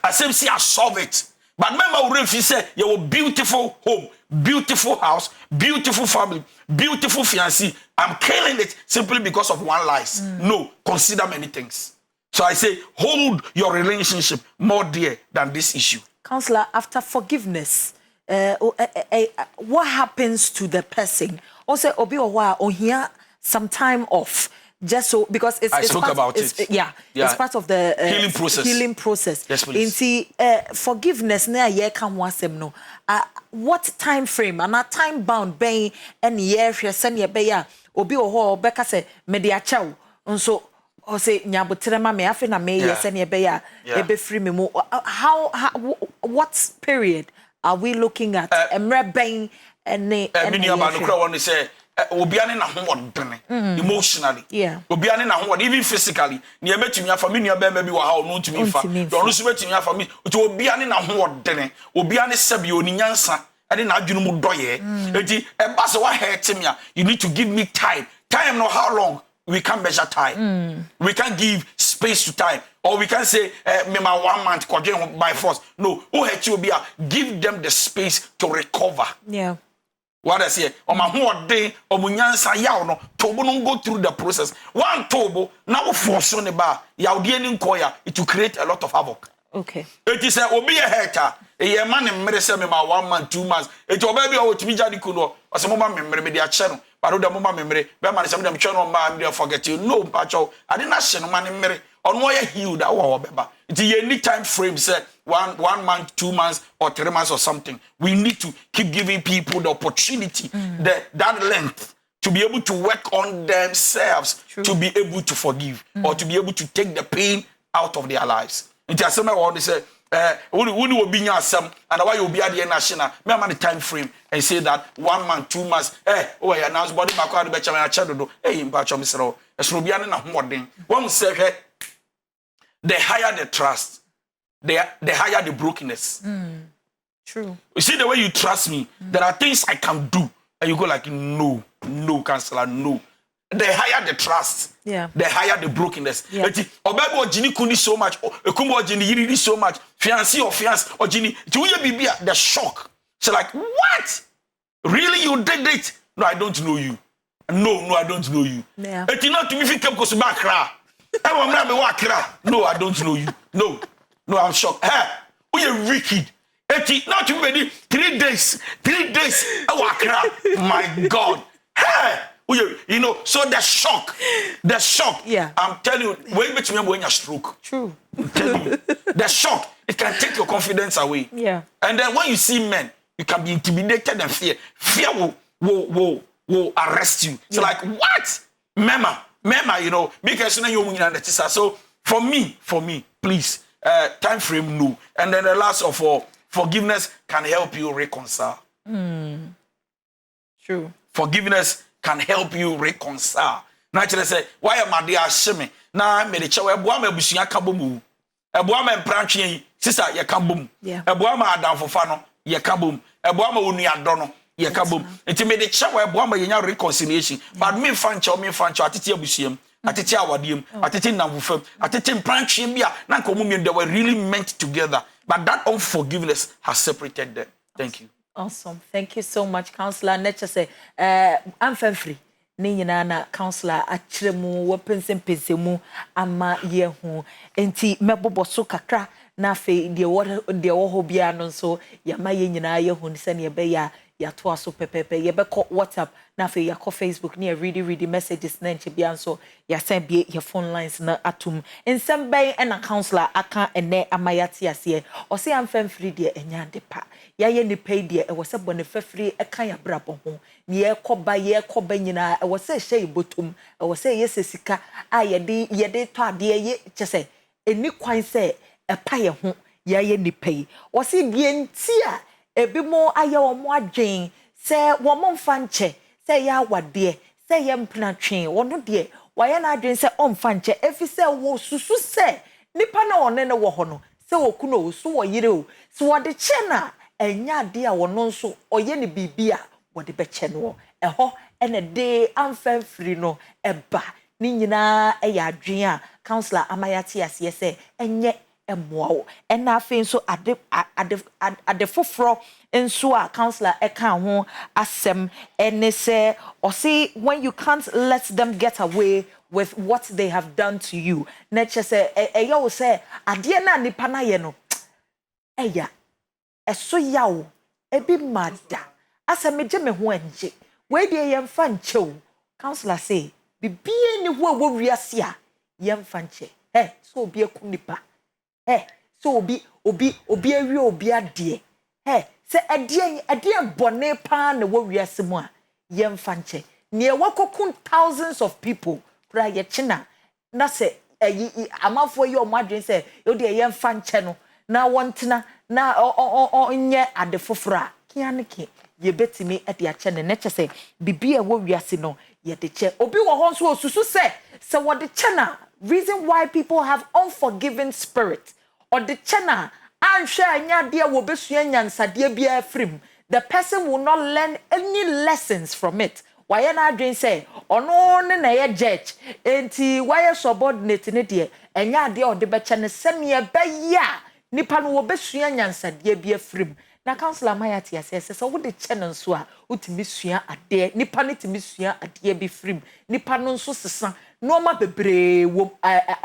I say I solve it. But remember if you say your beautiful home, beautiful house, beautiful family, beautiful fiancé, I'm killing it simply because of one lies. No, consider many things. So I say hold your relationship more dear than this issue. Counselor, after forgiveness, what happens to the person? Also, obi owa ohia some time off. just so because I spoke about it. Yeah, it's part of the healing process. Yes, please. In forgiveness, na ye can wasem no. What time frame and a time bound being any year send ye be ya obi oho beka say media chow nso o say nyabotre ma me afi na me yes send ye be ya ebe free me mo. How what period are we looking at? Emre ben and me no kra won say obiane na hoodene emotionally obiane na hood even physically ne emetumi afa me nua be ma bi wa ha no ntumi fa do no so betumi afa me to obiane na hoodene obiane sabi oni nyansa ade na adwunu mu doye enti e ba se wa hurt me you need to give me time no how long we can measure time we can give space to time or we can say me ma 1 month by force no who hurt you give them the space to recover what I say, on my whole day, or munyansa yaw no, tobo no go through the process. One tobo, now force on the bar, yaw diening koya, it will create a lot of havoc. Okay. It is a obi a hater, a man in medicine, 1 month, 2 months. It will baby or to be jadi kuno, or some moment memory, their channel, but the moment memory, Beman, some of them channel man, forget you, no, Pacho, I did not send man in memory, on why healed our beba. It's any time frame said 1 month, 2 months, or 3 months or something. We need to keep giving people the opportunity, that length, to be able to work on themselves, to be able to forgive, or to be able to take the pain out of their lives. It's just something I want to say. When you will be near some, and why you'll be at the national, remember the time frame and say that 1 month, 2 months, I announced body my card, bet you my child, in Pacho Mr. As Rubian and Hoarding. One say, the higher the trust, the higher the brokenness. True. You see the way you trust me, there are things I can do, and you go like, no, counselor, no. The higher the trust, the higher the brokenness. Obebo Jini kuni so much, Kumbo Jini yiri so much, fiancé or fiancé or Jini, the shock. So like, what? Really, you did it? No, I don't know you. No, I don't know you. It's not to me if you kept going back. No, I don't know you. No, I'm shocked. Hey, we are wicked. Not too many 3 days. 3 days. My God. Hey, you know. So the shock. Yeah. I'm telling you, when you stroke. True. I'm telling you, the shock. It can take your confidence away. Yeah. And then when you see men, you can be intimidated and fear. Fear will arrest you. So like what, Mema, you know, because you know so for me, please, time frame no. And then the last of all, forgiveness can help you reconcile. True. Forgiveness can help you reconcile. Naturally say, why am I there shame? Na me de chewe boa ma busuya ka bomu. Eboa ma mpranche sister ye ka bom. Eboa ma adanfofa no ye ka bom. Eboa ma onu ado no ye ka bom. Enti me de chewe eboa ma yenya reconciliation. But me fanche atete abusuam. Atete awadiem, atete namfufam, atete mpranche bia na nko mumien they were really meant together. But that unforgiveness has separated them. Thank you. Awesome. Thank you so much, Counselor. Nature say, I'm free. Ni nyina na counselor akyeremu wopensempensemu ama ye ho enti meboboso kakra na fe de wo ho bia no so ya ma ye nyina ye ho se ne be ya to aso pepepe ye be call WhatsApp na fe ya call Facebook ne read messages na nche bia so ya send be your phone lines na atum ensem ben na counselor aka ene amayate ase o se am free de enya depa ya ye ni pay de e wo se bone fafiri e kan ya brabo ho ne ye koba nyina e wo se hye botum e wo se ye sesika a ye de to ade ye chese eni kwan se e pa ye ho ya ye ni pay wo se die nti a ebi mo aye wo mo adwen se wo mo mfa nche se ya wade se ye mpna twen wo no de wa ye na adwen se o mfa nche efi se wo susu se nipa na one ne wo ho no se wo ku no so wo yire o so wo de che na enya de a wo no nso oye ne bibia wo de be che no eho ene de amfa free no eba ni nyina ya adwen a counselor amayate ase se enye emwo ena afi nso ade foforo nso a counselor eka ho asem ene se or see when you can't let them get away with what they have done to you nature say eyo say ade na nipa na ye no eya eso yawo ebi mada asem je me ho anje we de ye mfa nche o counselor say bibie ni wo wiase a yemfa nche so obi akunipa so obi awie obi ade se ade bone pa na wo wiase mu a yemfa nche ne wakokun thousands of people kura ye china na se amafo yi omadwen se yo de yemfa nche no na wontena na nye ade fofora kianike ye betimi ade ache ne neche se bibia wo wiase no ye de che obi wo ho so osusu se wo de che na reason why people have unforgiving spirit or the chena anhwe anya de wo besua nyansade bia afrim the person will not learn any lessons from it why na adwen say ono ne na ye judge enti why subordinate ne de anya de o de be che ne semie be ya nipa no wo besua nyansade bia afrim na counselor mayati asese so wo de che no so a utimi sua ade nipa ne timi sua ade bi frim nipa no nso sesa no ma bebre wo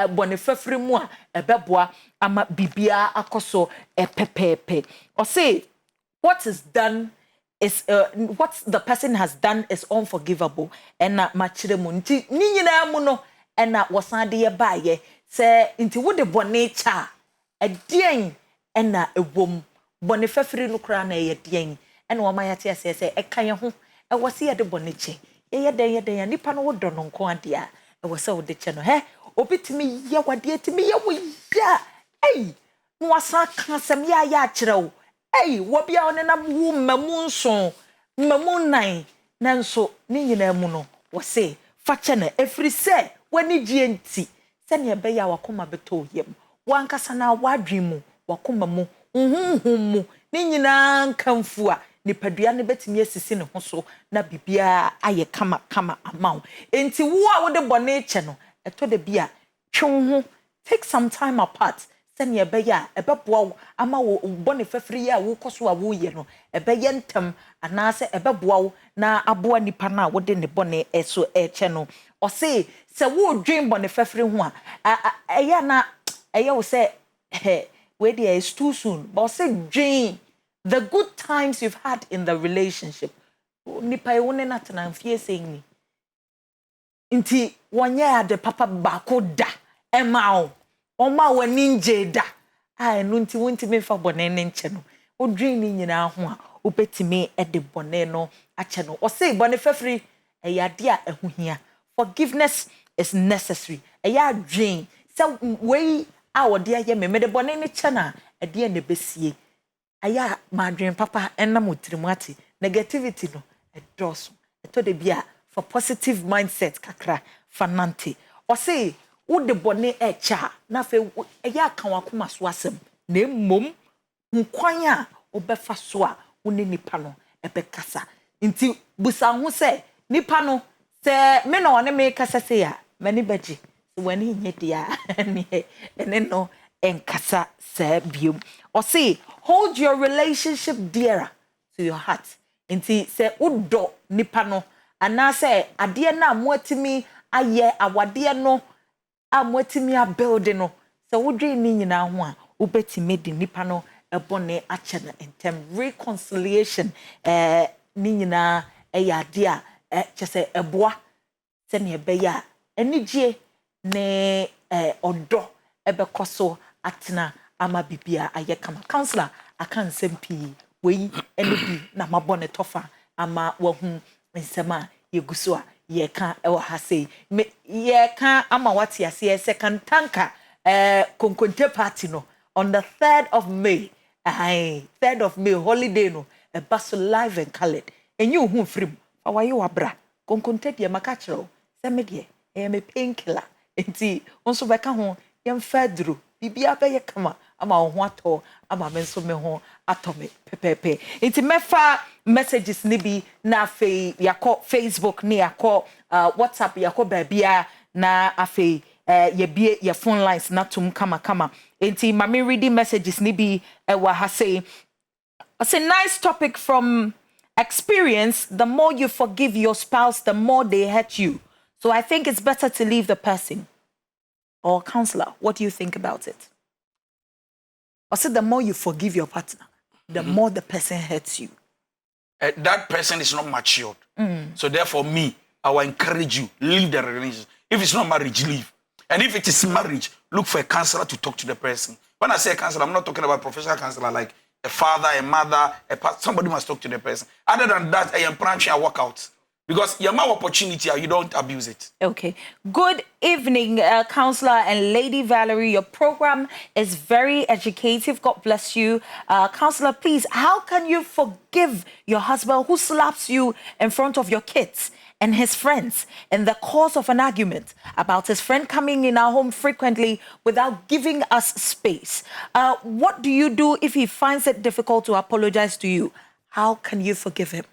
bone fafri mu a ebeboa ama bibia akoso epepepe or say what is done is what the person has done is unforgivable and na machire mu nti ni nyina mu no na wosande ye baaye se nti wo de bone cha adien na ewom bone fafri no kra na ye dien na wo mayate asese eka ye ho wose ye de bone che ye den nipa no wo do no nko ade a wose wo de che no obitimi ye wade timi ye wo ya no wasa ka sem ya kire wo wo bia one na wo mamu nso mamu nan nanso ni nyina mu no wose fa che na efri se wani gie nti se ne be ya wakoma beto yem wankasa na wadwen mu wakoma mu mu ni nyina nkamfu a nipadua ne betimi asisi ne ho so na bibia aye kama amaw enti wo a wo de bone che no eto de bia twon ho take some time apart sene ebe ya ebeboa ama wo bone fafiri ya wo koso a wo ye no ebe ye ntam anase ebeboa wo na aboa nipa na wo de ne bone eso eche no o se wo dwen bone fafiri ho a eya na eya wo se we dey is too soon but say dwen the good times you've had in the relationship nipa ye woni natana mfie senni nti wonye ade papa bako da emao oma wani nje da no nti wonti me fa bone ne nche no odwen ni nyina ho a obetime ede bone no ache no o say bone fafiri eyade a ehuhia forgiveness is necessary eya dwen say we a wode aye me de bone ne che na ede na besie aya madwen papa enam otirimati negativity no edoso eto de bia for positive mindset kakra fanante o say wo de bone echa na fe eya kan wakoma so asem na mmom nkwan a obefa so a woni nipa no ebekasa nti busa ho se nipa no se me na one me kasa se ya mani baji wani nye dia ene no enkasa se biom or say hold your relationship dearer to your heart nti se udo nipa no ana se ade na amwatimi aye awade no amwatimi a building no se wodwe ni nyina ho a ubetimi di nipa no ebone ache na entem reconciliation ni nyina eyade a chese eboa se ne ebeya enigye ne odo ebekoso atena ama bibia aye kama counselor akan sempi we enibi na mabone tofa ama wahu nsema yeguso a ye ka ewa ha sei ye ka ama wati ase se KANTANKA konkonte party no on the 3rd of May 3rd of May holiday no a bus live and colored and you hu frim awaye wabra konkonte de maka kiro se me de me painkiller enti onso beka ho yem fadru bibia be ye kama ama ho ato ama me nso me ho atome pepepe enti mefa messages ni bi na afei yakọ Facebook ni yakọ WhatsApp yakọ babia na afei ye bie ye phone lines na tum kama enti mami reading messages ni bi wa ha say it's a nice topic from experience. The more you forgive your spouse, the more they hurt you, so I think it's better to leave the person. Or counselor, what do you think about it? I said the more you forgive your partner, the more the person hurts you. That person is not matured. So therefore me, I will encourage you, leave the relationship. If it's not marriage, leave. And if it is marriage, look for a counselor to talk to the person. When I say counselor, I'm not talking about a professional counselor like a father, a mother, somebody must talk to the person. Other than that, I am branching and work out. Because you have opportunity, you don't abuse it. Okay. Good evening, Counselor and Lady Valerie. Your program is very educative. God bless you. Counselor, please, how can you forgive your husband who slaps you in front of your kids and his friends in the course of an argument about his friend coming in our home frequently without giving us space? What do you do if he finds it difficult to apologize to you? How can you forgive him?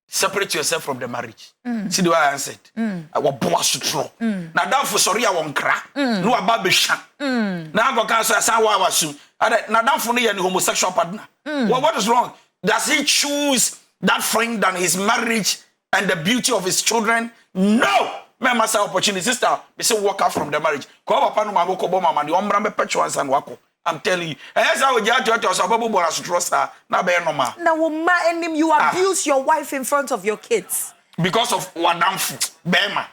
Separate yourself from the marriage. See the way I answered? I was boss to throw. Now, that for sorry, I won't cry. No, about be shan. Now, I go cancel. I say, why was soon? Now, that for me, any homosexual partner. Well, what is wrong? Does he choose that friend than his marriage and the beauty of his children? No! Me must have opportunity. Sister, we say walk out from the marriage. Ko papa no mama ko bo mama ni omra me petro ansan wako. I'm telling you. And yes, I would judge your sababu bola sutrosa na be normal. Now, woman, you abuse your wife in front of your kids because of wadamfu bema.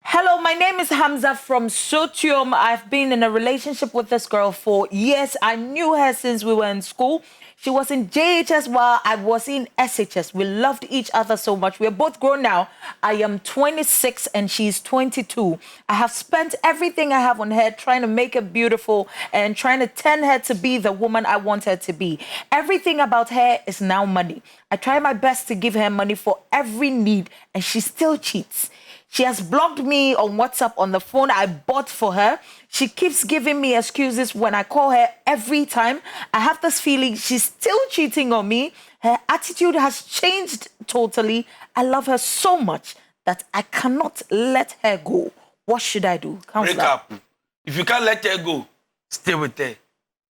Hello, my name is Hamza from Sotium. I've been in a relationship with this girl for years. I knew her since we were in school. She was in JHS while I was in SHS. We loved each other so much. We're both grown now. I am 26 and she's 22. I have spent everything I have on her trying to make her beautiful and trying to turn her to be the woman I want her to be. Everything about her is now money. I try my best to give her money for every need and she still cheats. She has blocked me on WhatsApp on the phone I bought for her. She keeps giving me excuses when I call her every time. I have this feeling she's still cheating on me. Her attitude has changed totally. I love her so much that I cannot let her go. What should I do? Counselor? Break up. If you can't let her go, stay with her.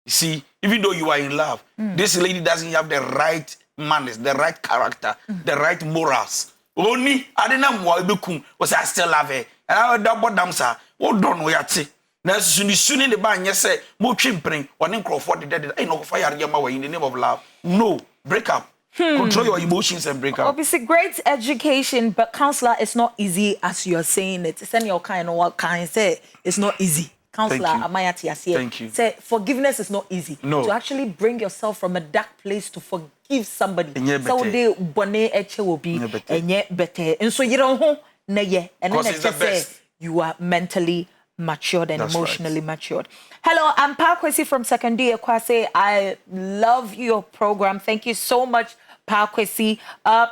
You see, even though you are in love, this lady doesn't have the right manners, the right character, the right morals. Only I didn't know why was I still love her. And I double damsa. What don't we at it? Now, soon in the band, yes, say, more chimpering, one in Crawford, the dead, I know fire Yama in the name of love. No, break up. Control your emotions and break up. Obviously, great education, but counselor, it's not easy as you're saying it. Send your kind of what kind say it's not easy. Counselor, Amayati Asie. Thank you. Say forgiveness is not easy. No. To actually bring yourself from a dark place to forgive somebody. So they bone eche will be enye better. And so you don't know na ye. And then say you are mentally matured and emotionally matured. Hello, I'm Pa Kwesi from Secondary Ekwase. I love your program. Thank you so much, Pa Kwesi.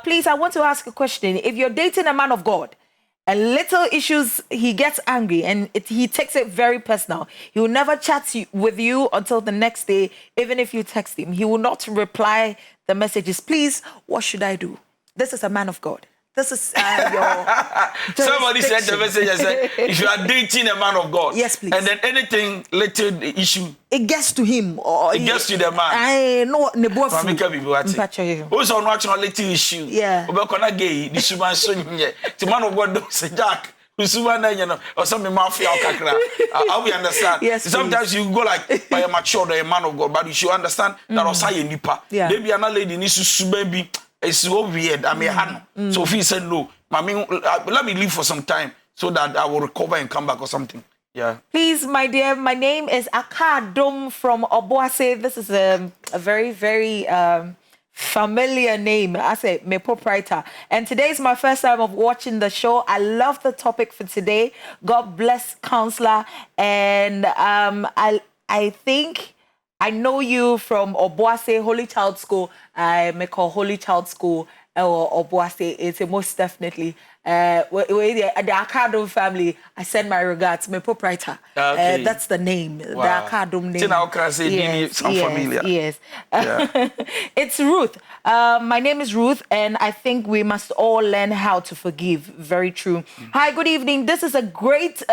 Please, I want to ask a question. If you're dating a man of God, a little issues, he gets angry and he takes it very personal. He will never chat with you until the next day, even if you text him. He will not reply the messages. Please, what should I do? This is a man of God. This is your... Somebody sent the message and said, if you are dating a man of God, yes, please. And then anything little issue, it gets to him or it gets to the man. I know also watching a little issue. Yeah. About gay, this man so the man of God don't say Jack. Or some mafia I will understand. Yes, sometimes you go like by a mature or a man of God, but you should understand that also a nipa. Maybe another lady needs to baby. It's so weird. I mean, so if he said no, let me leave for some time so that I will recover and come back or something. Yeah. Please, my dear, my name is Akadum from Obuase. This is a very, very familiar name. I say my proprietor. And today is my first time of watching the show. I love the topic for today. God bless, Counselor. And I think I know you from Obuase Holy Child School. I may call Holy Child School or Obuase. It's most definitely the Akadum family. I send my regards. My proprietor. Okay. That's the name. Wow. The Akadum name. Now can I say sound familiar? Yes. Yeah. It's Ruth. My name is Ruth, and I think we must all learn how to forgive. Very true. Hi, good evening. This is a great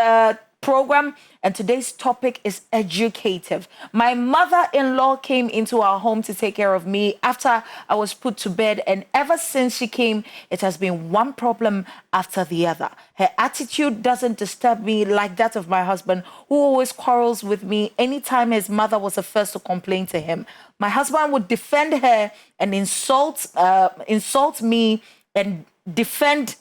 program, and today's topic is educative. My mother-in-law came into our home to take care of me after I was put to bed, and ever since she came, it has been one problem after the other. Her attitude doesn't disturb me like that of my husband, who always quarrels with me anytime his mother was the first to complain to him. My husband would defend her and insult me and defend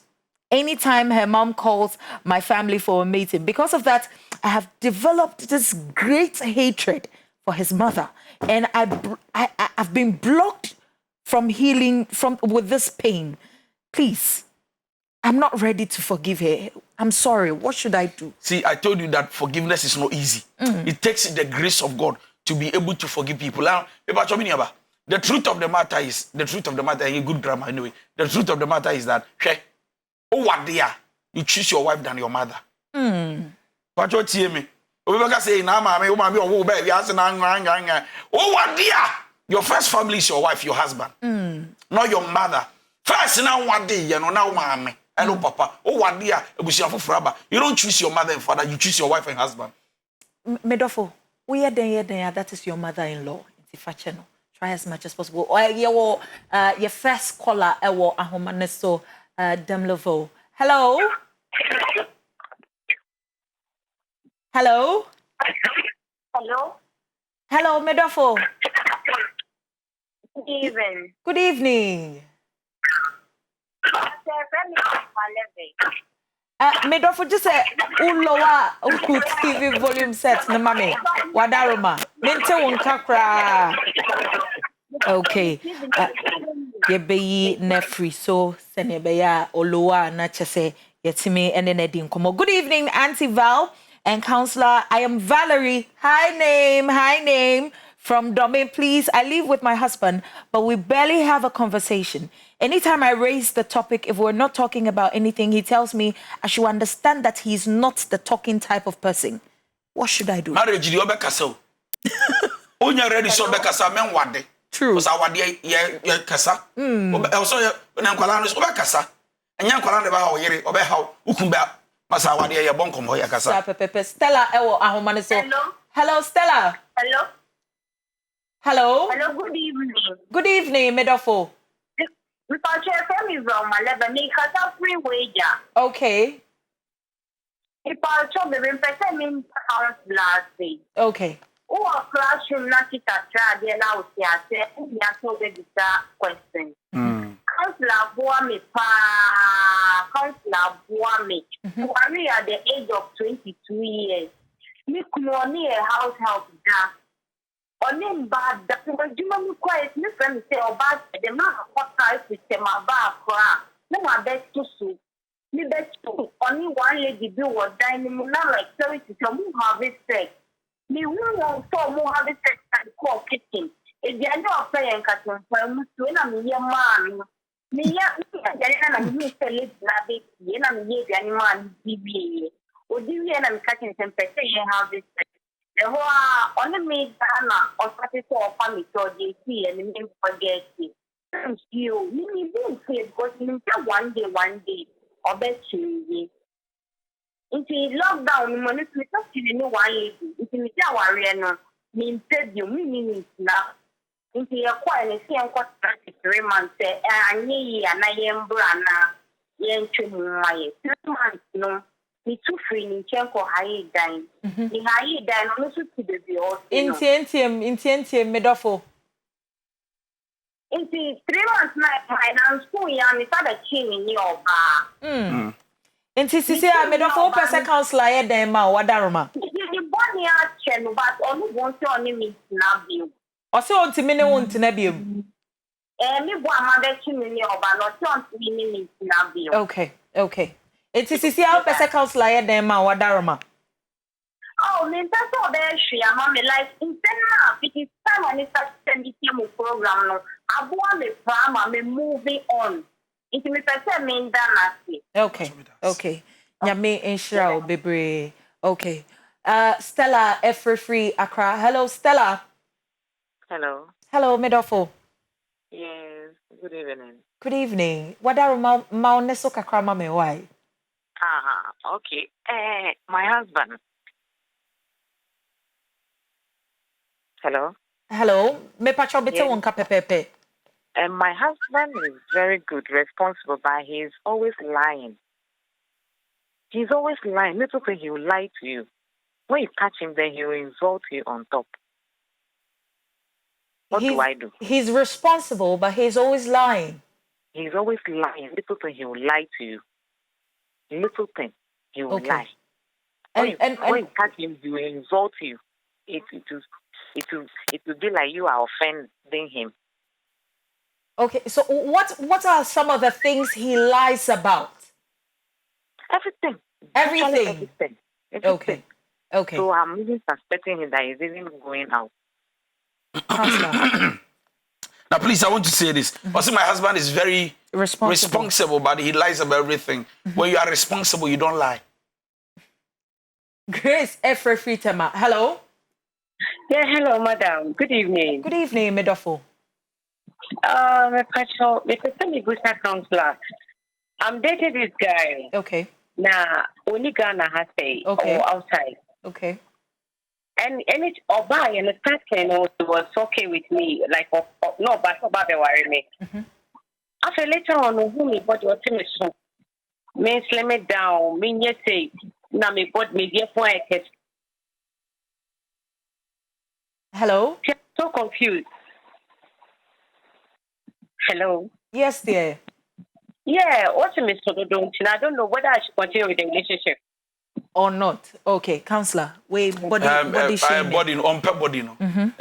anytime her mom calls my family for a meeting. Because of that, I have developed this great hatred for his mother. And I've been blocked from healing with this pain. Please, I'm not ready to forgive her. I'm sorry. What should I do? See, I told you that forgiveness is not easy. It takes the grace of God to be able to forgive people. Now, the truth of the matter is, a good grammar anyway, the truth of the matter is that, oh, what dear, you choose your wife than your mother. But what you me? Obeka say na mama, o mama o baby, as na nga. Oh, what dear? Your first family is your wife, your husband. Not your mother. First now one day, you know, now mama. Hello, papa. Oh, what dear? You don't choose your mother and father, you choose your wife and husband. Medofo, we are there. That is your mother-in-law. Try as much as possible. Or your first caller, Ahomaneso Demlevo. Hello? Hello? Hello? Hello, Medofo. Good evening. Good evening. Medofo, just say Ulowa TV volume set na mame. Wadaroma. Mente wonkakra. Okay. Yebeyi nefri so senebeya Olowa na chese yetime ene nedi nkomo. Good evening, Auntie Val and Counselor. I am Valerie. Hi name. From Domain, please. I live with my husband, but we barely have a conversation. Anytime I raise the topic, if we're not talking about anything, he tells me I should understand that he's not the talking type of person. What should I do? Marriage, you be kasa. Onya ready so be kasa men wade. True. Because wade ye kasa. Also na nkwala no so be kasa. Enya nkwala de ba ha oyere obe ha ukumba. Masa wade ye bon komo ye kasa. Stella ewo ahomane so. Hello Stella. Hello. Hello, good evening. Good evening, Medofo. Because your family is on my level, make us a free wager. Okay. If I told the person in house last week. Okay. Oh, classroom, not it a child, they allow you to say, we are told the question. Counselor Boame, Counselor Boame, who are at the age of 22 years. Me could only a house help that. Onim bad that we do not quiet. My friend say about the man of what system about cra. No my best to sue. Me best to only one lady do what dining now like service to move harvest sex. Me won't for more harvest sex and call kitchen. If you are not playing cutting for me to me man. Me ya na me say let na be na me ye any man DBA. Odi na me cutting some person harvest sex. The whole only made Dana or for family so they see and then forget it. You need to say because you one day or best you. Into lockdown, money to talk to the new one lady. Into me, I mean, said you meaning now. Into your quiet and see and got 3 months, and ye and I am brana, yen to my 3 months, no. Me too free in Chenko high dine. The high dine also to the view. Intentium, Medofo. Into 3 months, my school yarn is at a chin in your bar. Intisi Medofo person counselor then ma wadaroma. The body are chen, but only one only means now you. Or so on to me won't nebium. Me one mother chin in your bar, not on to me means now you. Okay. Intisi person counselor then ma wadaroma. Oh, me that's all there she am like in now because time when it's sending program no. I want me farm me moving on. It me person mean that Okay. Nyame enshira bebre. Okay. Stella Free Accra. Hello Stella. Hello Medofo. Yes, good evening. Good evening. Wadaroma mauneso kakra mame why? Okay. My husband. Hello. Me pacho bete wonka pepepe. My husband is very good, responsible, but he's always lying. He's always lying. Little thing, he will lie to you. When you catch him, then he will insult you on top. What do I do? He's responsible, but he's always lying. He's always lying. Little thing, he will lie to you. little thing, he will lie. And When you catch him, he will insult you. It will be like you are offending him. Okay, so what are some of the things he lies about? Everything. Everything. Okay. So I'm even suspecting him that he's even going out. Counselor. Now, please, I want to say this. Also, my husband is very responsible, but he lies about everything. When you are responsible, you don't lie. Grace Efrefritema. Hello. Yeah, hello, madam. Good evening. Good evening, Medofo. Counselor. I'm dating this guy. Okay. Now, only Ghana has say or outside. Okay. And it Oba and the starting was okay with me. Like no, but Oba worry me. After later on, who me bought your team so me slim it down. Me yet say na me bought me dear for a kid. Hello. I'm so confused. Hello. Yes, dear. Yeah, what's a Mr. Don't I don't know whether I should continue with the relationship or not. Okay, counselor. Wait, body shaming.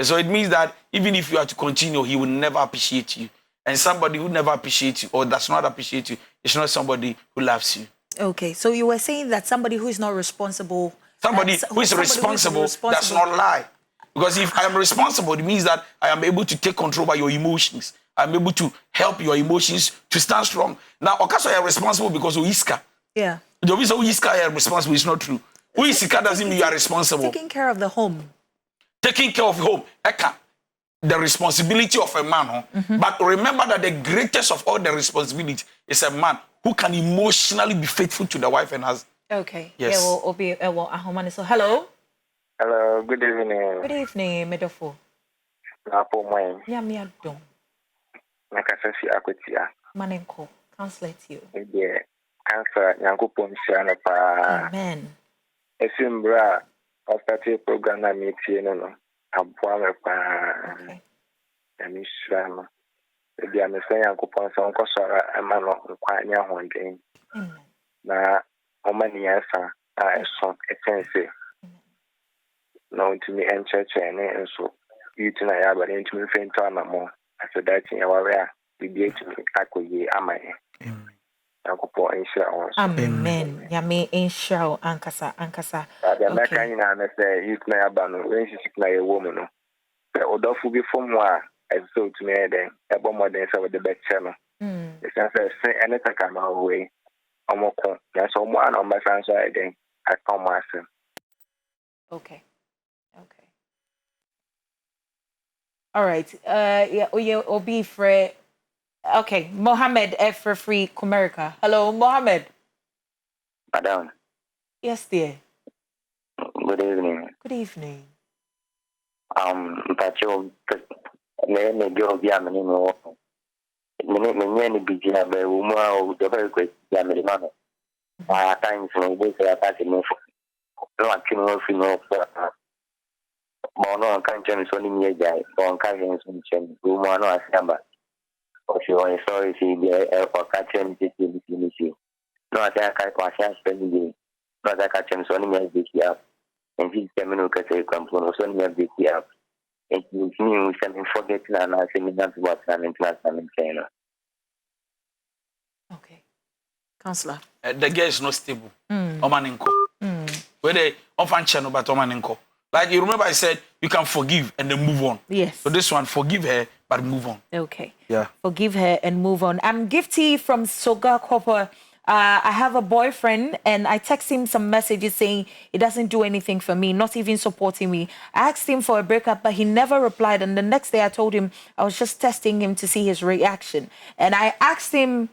So it means that even if you are to continue, he will never appreciate you. And somebody who never appreciates you or does not appreciate you is not somebody who loves you. Okay, so you were saying that somebody who is not responsible... Somebody who is responsible does not lie. Because if I am responsible, it means that I am able to take control over your emotions. I'm able to help your emotions to stand strong. Now, Okaso, you are responsible because of Iska. Yeah. The reason who Iska is responsible is not true. Who is Iska doesn't mean you are responsible. Taking care of the home. Taking care of the home. Eka, the responsibility of a man. But remember that the greatest of all the responsibility is a man who can emotionally be faithful to the wife and husband. Okay. Yes. So, hello. Hello, good evening. Good evening, Medofo. Napo mwen. Yeah, me adom. Nakasasi akwetia. Manenko, counselor to you. Yeah, answer nyankupo msiano pa. Amen. Esimbra, ostati program na meeting no. Abuame pa. Okay. Emishano. Ebi amesanya nyankupo nsa nkosora emano nkwanya honden. Amen. Na omani yansa eso etense. No ntumi encheche ne enso. Yutu na ya bare ntumi fento anamo. So that in our area, we be able to acquire Amay. Amen. Yami inshallah ankasa. The American and say you can have a when she's a woman. The other will be from one as so to me then a bomb more than some of the best channel. The sense say anything come our way. There's someone on my son's side then I come myself. Okay. All right. Obi Fre. Okay. Mohammed F. Free Kumerica. Hello, Mohammed. Madam. Yes, dear. Good evening. Good evening. But you may go be a minimum. Many big jam, a woman or the very great Yaman. At times, we say a party move. No, I can also know. Mono can't change only me guy, or can't change woman or number. Or she was sorry, see the or catching this issue. No, I think I can't spend the day. Not I catch him only me this year. And he's coming to say, come to only me this year. And you knew something forgetting and I think that's what I'm in class and in China. Okay. Counselor. The girl is not stable. Omanenko. Where they often channel but Omanenko. Like you remember I said you can forgive and then move on. Yes. So this one, forgive her but move on. Okay. Yeah. Forgive her and move on. I'm Gifty from Soga Copper. I have a boyfriend and I text him some messages saying he doesn't do anything for me, not even supporting me. I asked him for a breakup, but he never replied. And the next day I told him I was just testing him to see his reaction. And I asked him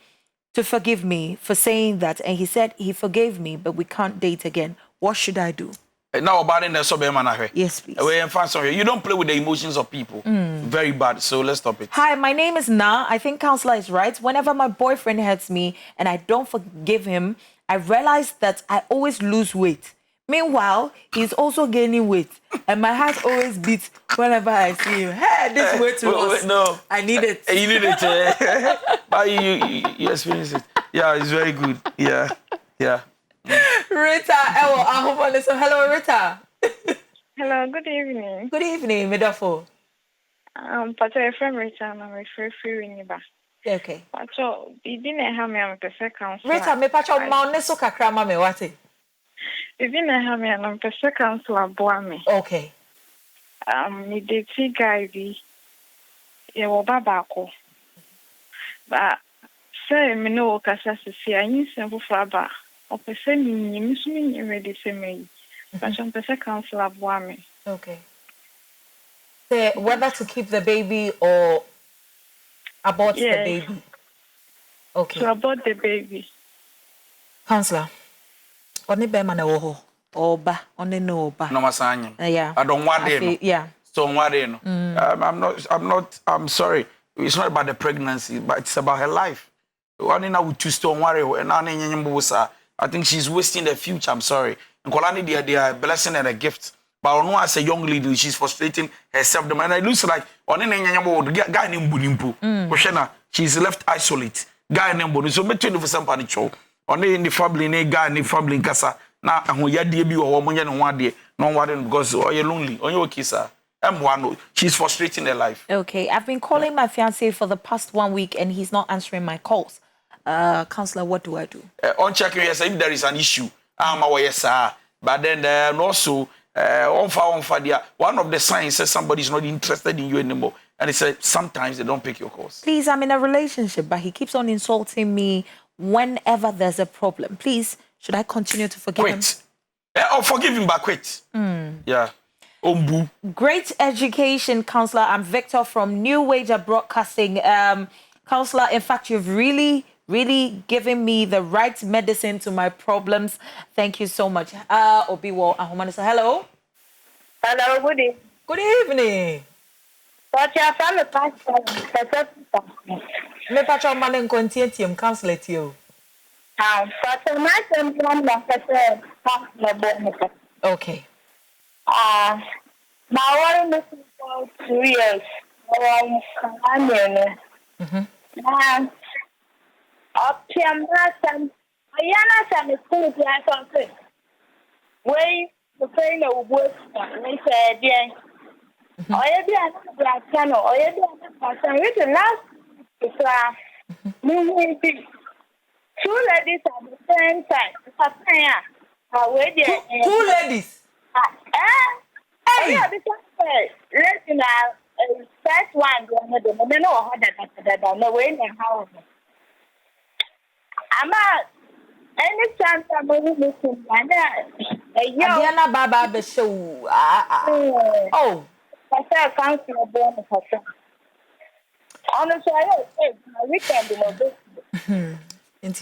to forgive me for saying that. And he said he forgave me, but we can't date again. What should I do? Now about in the Yes, please. You don't play with the emotions of people. Very bad. So let's stop it. Hi, my name is Na. I think Counselor is right. Whenever my boyfriend hurts me and I don't forgive him, I realize that I always lose weight. Meanwhile, he's also gaining weight. And my heart always beats whenever I see him. Hey, this weight loss. No. I need it. You need it. But you experience it. Yeah, it's very good. Yeah. Yeah. Rita, so hello, Rita. Hello, good evening. Good evening, Medafo. Pacho, friend Rita, I'm free ba. Okay. Pacho, bibi na ha me am pese counsel. Rita, me pacho ma ne so kakra ma me wate. Bibi na ha me am pese counsel aboa me. Okay. Me date guy bi ye wo baba ko. Ba say me no kasa sisi anyi semfo fra ba. O pese mi so mi ready say me. Pacho pese counsel aboa me. Okay. Say whether to keep the baby or abort the baby. Okay. To abort the baby. Counselor, oni be man wo oba oni no oba. No masanya. Yeah. I don't want it. Yeah. So what no. I'm sorry. It's not about the pregnancy, but it's about her life. One now with two stone worry and I think she's wasting the future. I'm sorry. And Kolani they are blessing and a gift. But no as a young lady, she's frustrating herself. And it looks like guy named Bunimpu. She's left isolate. Guy named Bonu. So me for some panic show. Only in the family, guy in the family in Casa. Now, and when you dear or woman and one day, no one because you're lonely, or you're kisser. She's frustrating her life. Okay, I've been calling my fiancé for the past 1 week and he's not answering my calls. Counselor, what do I do? On checking yes, if there is an issue, but then also one of the signs says somebody's not interested in you anymore. And it said sometimes they don't pick your calls. Please, I'm in a relationship, but he keeps on insulting me whenever there's a problem. Please, should I continue to forgive him? Forgive him, but quit. Yeah. Great education, Counselor. I'm Victor from New Wager Broadcasting. Counselor, in fact, you've really given me the right medicine to my problems. Thank you so much. Obiwo Ahomanisa, hello. Hello, good evening. Good evening. But your family pastor. Me pacho manen kontientium counselor to But my son okay. My one is for 2 years. Up to a master, I am school something. Wait, the pain of work, they said, yeah. I be another black channel, or you be another person. It's the last moving 2 ladies at the same time. Two ladies. Hey! Let's first one, they know how that no way in how. I'm not anytime somebody looking like that. Diana Baba be show. Oh. I said, Counselor born a person. Honestly, I say, my weekend in a bit.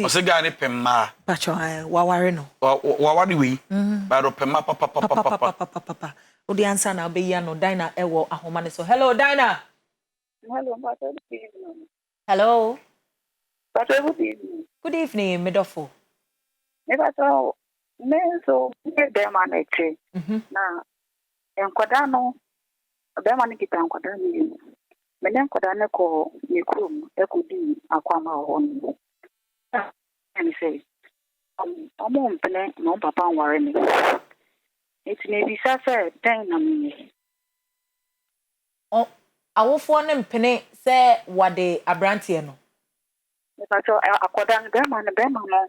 I say, guy, Pema. Pacho, Wawarino. What we? But Pema, papa. Oh, the answer now be Yano, Dinah, Ewo, Ahomane. So, hello, Dinah. Hello, hello. good evening. Good evening, Medofo. Never saw men so them on a tree. Now, and Quadano. Bema ni kita nkwada ni mene nkwada ne ko yekrum ekudi akwama hon and say omo mpene no papa nware ni eti na bisa se den na mi awofo ne mpene se wade abrantie no me pa cho akwada bema no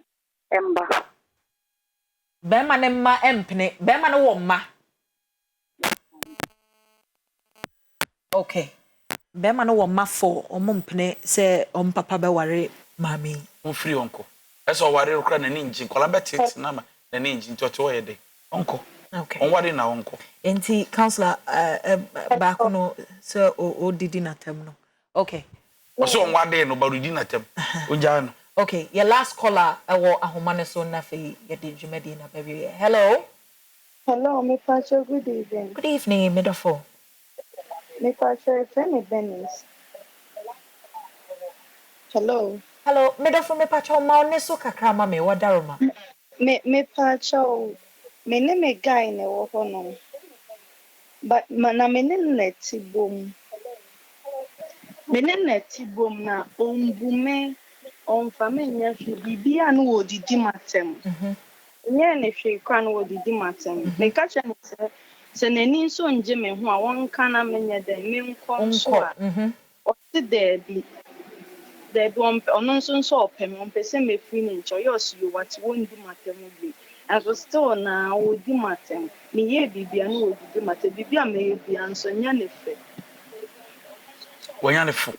emba bema ne ma empene bema ne wo ma. Okay. Bema no wo mafo omompene se ompapa be ware mami. On free uncle. Eso ware okra na ninji kola betit na ma na ninji ntoto ye de. Uncle. Okay. On ware na uncle. Enti counselor back no so o didi na tem no. Okay. So on ware no barudi na tem. Onja no. Okay, your last caller ewo ahomane so na fe ye de dwumadi na baby. Hello. Hello, me Pacho, good evening. Good evening, Medofo. Me Pacho, friend Dennis. Hello. Hello, Medofo me Pacho ma oneso kakra ma me wadaroma. Me Pacho, me ne me guy ne wo hono. But na me ne neti bom. Me ne neti bom na ombume on family bibi anu wo didi matem nye ne hwe kwa no wo didi matem me ka che ne se nani so nje me ho a won kana menye de me nkom so a o ti de bi de don ono so opem on pese me free ne ncho yo so you what won di matem bi and so still na wo di matem me ye bibi anu wo didi matem bibi a me ye bi anso nya ne fe wonya ne fo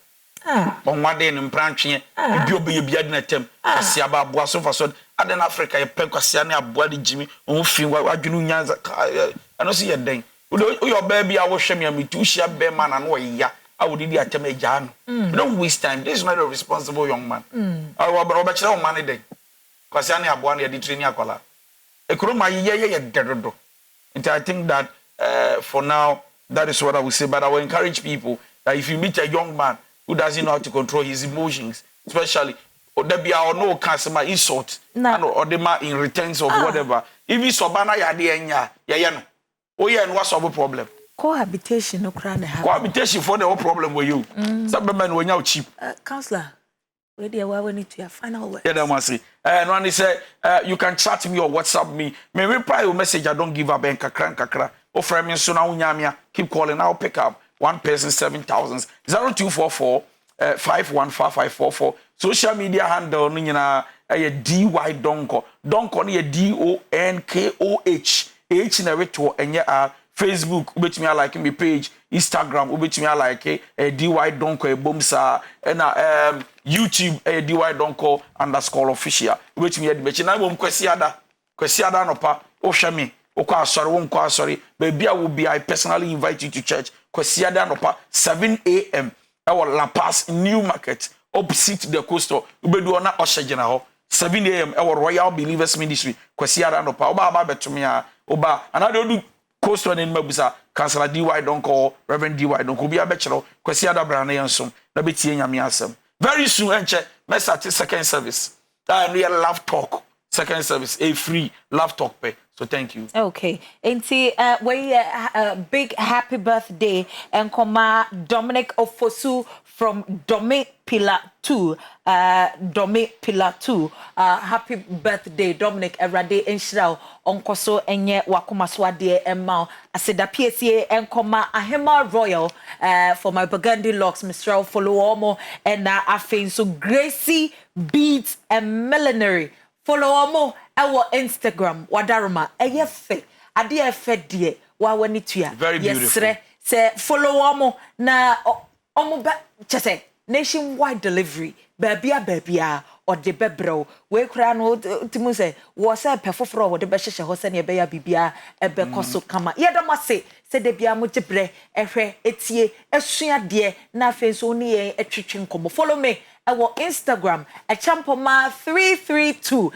onwade ne mprantwe bibi obeye bia de na tem kwase aba aboa so faso aden Africa ye pen kwase ne aboa de jimi on fi wadwunu nyanza ano si ye den wo ba bia wo hwe me amitu hia be man na no ya awodidi atem agya no don't waste time. This is not a responsible young man oba kire o man den kwase ne aboa ne de training akwala ekroma ye dedodo. And I think that for now that is what I will say, but I will encourage people that if you meet a young man who doesn't know how to control his emotions, especially or there be our no customer insult or the man in returns of whatever. If you sobana ya de enya ya no. Oh yeah, and what's the problem? Cohabitation no crane have. Cohabitation for the whole problem with you. Some men when you cheap. Counselor, ready we need to your final word. Yeah, that must say. And when he said you can chat me or WhatsApp me. May reply your message. I don't give up and kakra. Offer me so now unyamia. Keep calling. I'll pick up. One person 7,000 0244 515544. Social media handle ni na DY Donkoh. Donkoh ni DONKOH. H na weto enye Facebook ubetimi like me page, Instagram ubetimi like DY Donkoh ebomsa na YouTube DY Donkoh _official. Ubetimi edbechi na bom kwesi ada no pa o hwe me okwa asori won kwa asori baby will be I personally invite you to church kwesi ada no pa 7 a.m. our La Paz New Market opposite the coastal ubedu na oshegina ho 7 a.m. our Royal Believers Ministry kwesi ada no pa oba betumi a oba another do coastal in mabusa Counselor DY Donkoh Reverend DY Donkoh bi abechero kwesi ada bra na yensom na betie nyame asem very soon enche message second service that real love talk second service a free love talk pay. So thank you. Okay. And see, we big happy birthday and Koma Dominic Ofosu from Domi Pillar 2. Happy birthday, Dominic Erade Enshirao Onkoso Enye Wakumaswade Emma Aseda PSA and Koma Ahema Royal for my Burgundy locks, Mr. Follow Omo and Afin so Gracie Beads and Millinery. Follow Omo our Instagram wadaruma eyefe ade efe die wa wani tua very beautiful. Yes say follow omo na omo ba chese nationwide delivery babia or de bebro we kura no timu say wo say pefoforo wo de be hyehye ho se ne be ya bibia ebe koso kama yedoma say de bia mo gibre ehwe etie esua de na afen so ni yen etwetwe nkomo. Follow me our Instagram Achampoma 332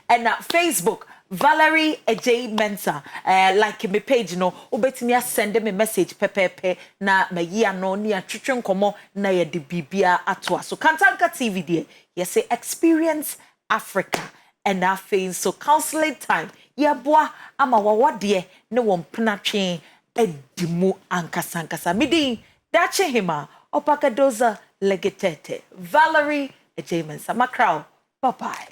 and Facebook Valerie J Mensa like me page no obetimi send me message pepepe na mayi ano ni atwetwe nkomo na ye de bibia atoa so Kantanka TV there yes say experience Africa and our face so counseling time ye boa ama wawade ne wompna twen edimu ankasa midin dache hima opakadoza legetete Valerie J Mensa macrao bye bye.